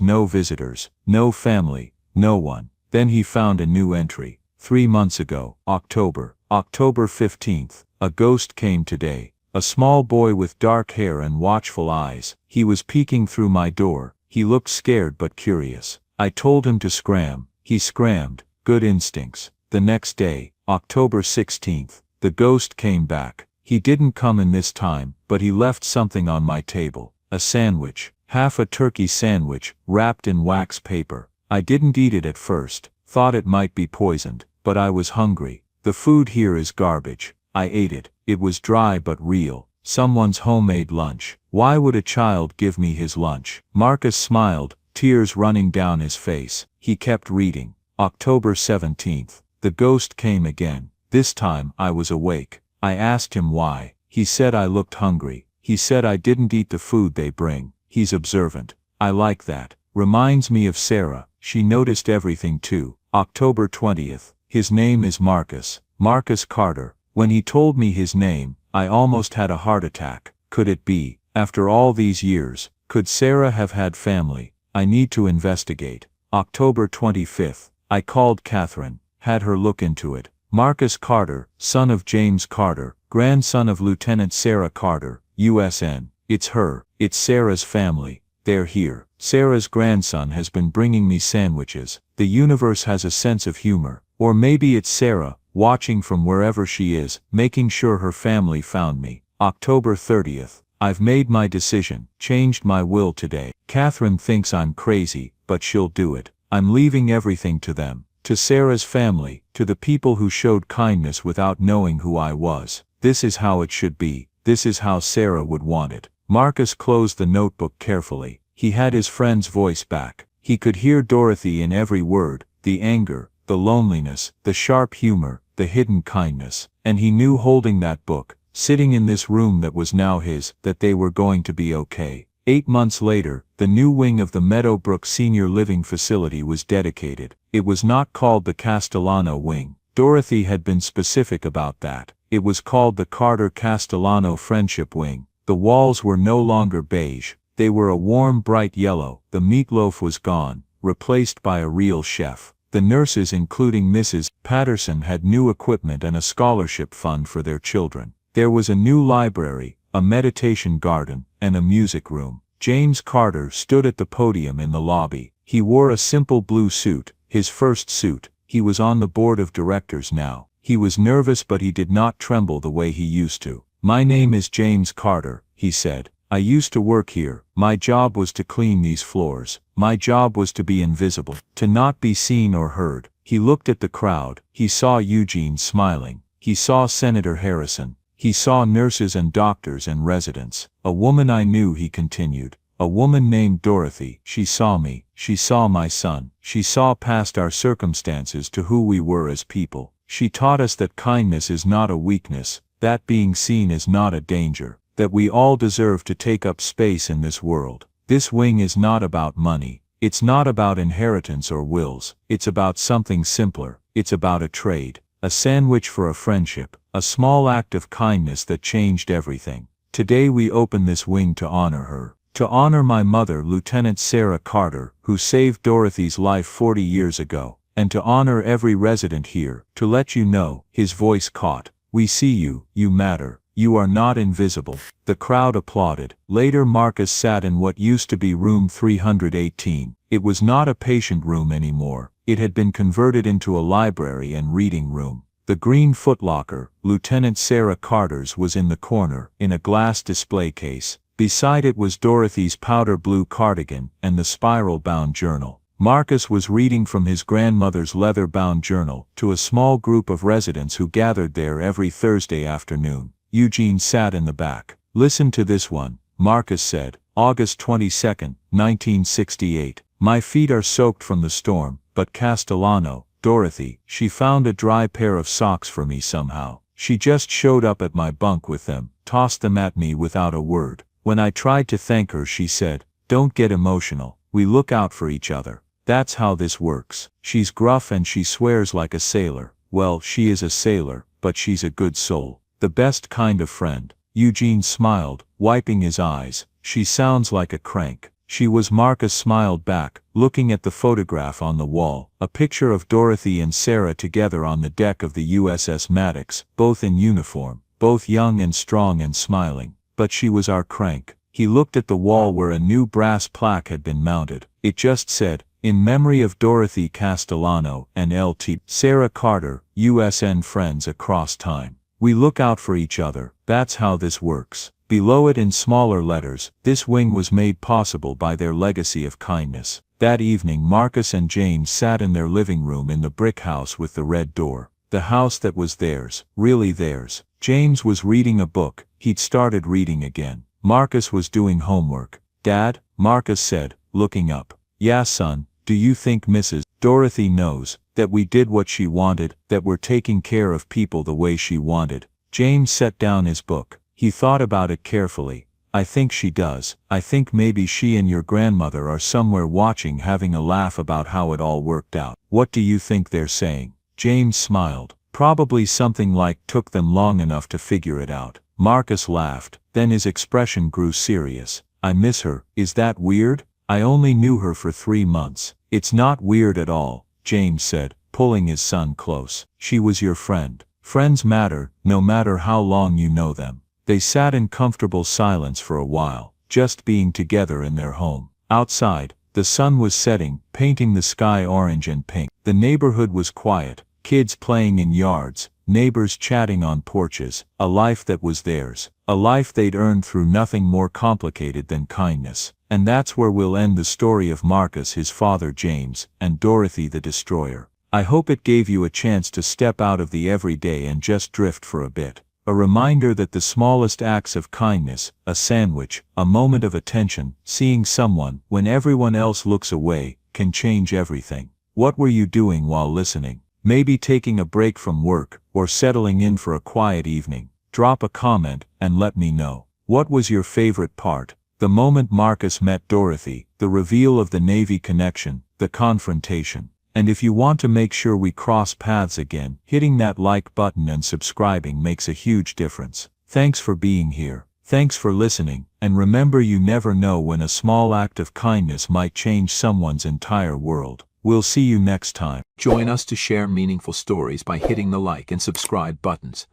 no visitors, no family, no one. Then he found a new entry. 3 months ago, October 15th, a ghost came today. A small boy with dark hair and watchful eyes. He was peeking through my door. He looked scared but curious. I told him to scram. He scrammed. Good instincts. The next day, October 16th, the ghost came back. He didn't come in this time, but he left something on my table. A sandwich. Half a turkey sandwich, wrapped in wax paper. I didn't eat it at first. Thought it might be poisoned, but I was hungry. The food here is garbage. I ate it. It was dry but real. Someone's homemade lunch. Why would a child give me his lunch? Marcus smiled, tears running down his face. He kept reading. October 17th. The ghost came again. This time I was awake. I asked him why. He said I looked hungry. He said I didn't eat the food they bring. He's observant. I like that. Reminds me of Sarah. She noticed everything too. October 20th. His name is Marcus. Marcus Carter. When he told me his name, I almost had a heart attack. Could it be, after all these years, could Sarah have had family? I need to investigate. October 25th. I called Catherine, had her look into it. Marcus Carter, son of James Carter, grandson of Lieutenant Sarah Carter, USN. It's her, it's Sarah's family. They're here. Sarah's grandson has been bringing me sandwiches. The universe has a sense of humor. Or maybe it's Sarah, watching from wherever she is, making sure her family found me. October 30th. I've made my decision, changed my will today. Catherine thinks I'm crazy, but she'll do it. I'm leaving everything to them. To Sarah's family, to the people who showed kindness without knowing who I was. This is how it should be. This is how Sarah would want it. Marcus closed the notebook carefully. He had his friend's voice back. He could hear Dorothy in every word, the anger, the loneliness, the sharp humor, the hidden kindness. And he knew holding that book, sitting in this room that was now his, that they were going to be okay. 8 months later, the new wing of the Meadowbrook Senior Living Facility was dedicated. It was not called the Castellano Wing. Dorothy had been specific about that. It was called the Carter Castellano Friendship Wing. The walls were no longer beige. They were a warm bright yellow. The meatloaf was gone, replaced by a real chef. The nurses, including Mrs. Patterson, had new equipment and a scholarship fund for their children. There was a new library, a meditation garden, and a music room. James Carter stood at the podium in the lobby. He wore a simple blue suit, his first suit. He was on the board of directors now. He was nervous, but he did not tremble the way he used to. "My name is James Carter," he said. "I used to work here. My job was to clean these floors. My job was to be invisible, to not be seen or heard." He looked at the crowd. He saw Eugene smiling. He saw Senator Harrison. He saw nurses and doctors and residents. "A woman I knew," he continued. "A woman named Dorothy. She saw me. She saw my son. She saw past our circumstances to who we were as people. She taught us that kindness is not a weakness, that being seen is not a danger, that we all deserve to take up space in this world. This wing is not about money. It's not about inheritance or wills. It's about something simpler. It's about a trade. A sandwich for a friendship. A small act of kindness that changed everything. Today we open this wing to honor her. To honor my mother, Lieutenant Sarah Carter, who saved Dorothy's life 40 years ago. And to honor every resident here, to let you know," his voice caught. "We see you, you matter, you are not invisible." The crowd applauded. Later Marcus sat in what used to be room 318. It was not a patient room anymore. It had been converted into a library and reading room. The green footlocker, Lieutenant Sarah Carter's, was in the corner, in a glass display case. Beside it was Dorothy's powder blue cardigan and the spiral-bound journal. Marcus was reading from his grandmother's leather-bound journal to a small group of residents who gathered there every Thursday afternoon. Eugene sat in the back. "Listen to this one," Marcus said. "August 22, 1968. My feet are soaked from the storm, but Castellano, Dorothy, she found a dry pair of socks for me somehow. She just showed up at my bunk with them, tossed them at me without a word. When I tried to thank her, she said, "Don't get emotional. We look out for each other. That's how this works." She's gruff and she swears like a sailor. Well, she is a sailor, but she's a good soul. The best kind of friend. Eugene smiled, wiping his eyes. She sounds like a crank. She was. Marcus smiled back, looking at the photograph on the wall, a picture of Dorothy and Sarah together on the deck of the USS Maddox, both in uniform, both young and strong and smiling. But she was our crank. He looked at the wall where a new brass plaque had been mounted. It just said, "In memory of Dorothy Castellano and Lt. Sarah Carter, USN Friends Across Time. We look out for each other. That's how this works." Below it in smaller letters, "This wing was made possible by their legacy of kindness." That evening Marcus and James sat in their living room in the brick house with the red door. The house that was theirs, really theirs. James was reading a book. He'd started reading again. Marcus was doing homework. "Dad," Marcus said, looking up. "Yeah, son, do you think Mrs. Dorothy knows that we did what she wanted, that we're taking care of people the way she wanted?" James set down his book. He thought about it carefully. "I think she does. I think maybe she and your grandmother are somewhere watching, having a laugh about how it all worked out." "What do you think they're saying?" James smiled. "Probably something like, 'Took them long enough to figure it out.'" Marcus laughed, then his expression grew serious. "I miss her. Is that weird? I only knew her for 3 months." "It's not weird at all," James said, pulling his son close. "She was your friend. Friends matter, no matter how long you know them." They sat in comfortable silence for a while, just being together in their home. Outside, the sun was setting, painting the sky orange and pink. The neighborhood was quiet, kids playing in yards, neighbors chatting on porches, a life that was theirs, a life they'd earned through nothing more complicated than kindness. And that's where we'll end the story of Marcus, his father James, and Dorothy the Destroyer. I hope it gave you a chance to step out of the everyday and just drift for a bit. A reminder that the smallest acts of kindness, a sandwich, a moment of attention, seeing someone when everyone else looks away, can change everything. What were you doing while listening? Maybe taking a break from work, or settling in for a quiet evening. Drop a comment and let me know. What was your favorite part? The moment Marcus met Dorothy, the reveal of the Navy connection, the confrontation. And if you want to make sure we cross paths again, hitting that like button and subscribing makes a huge difference. Thanks for being here. Thanks for listening, and remember, you never know when a small act of kindness might change someone's entire world. We'll see you next time. Join us to share meaningful stories by hitting the like and subscribe buttons.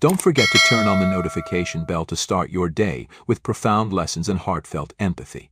Don't forget to turn on the notification bell to start your day with profound lessons and heartfelt empathy.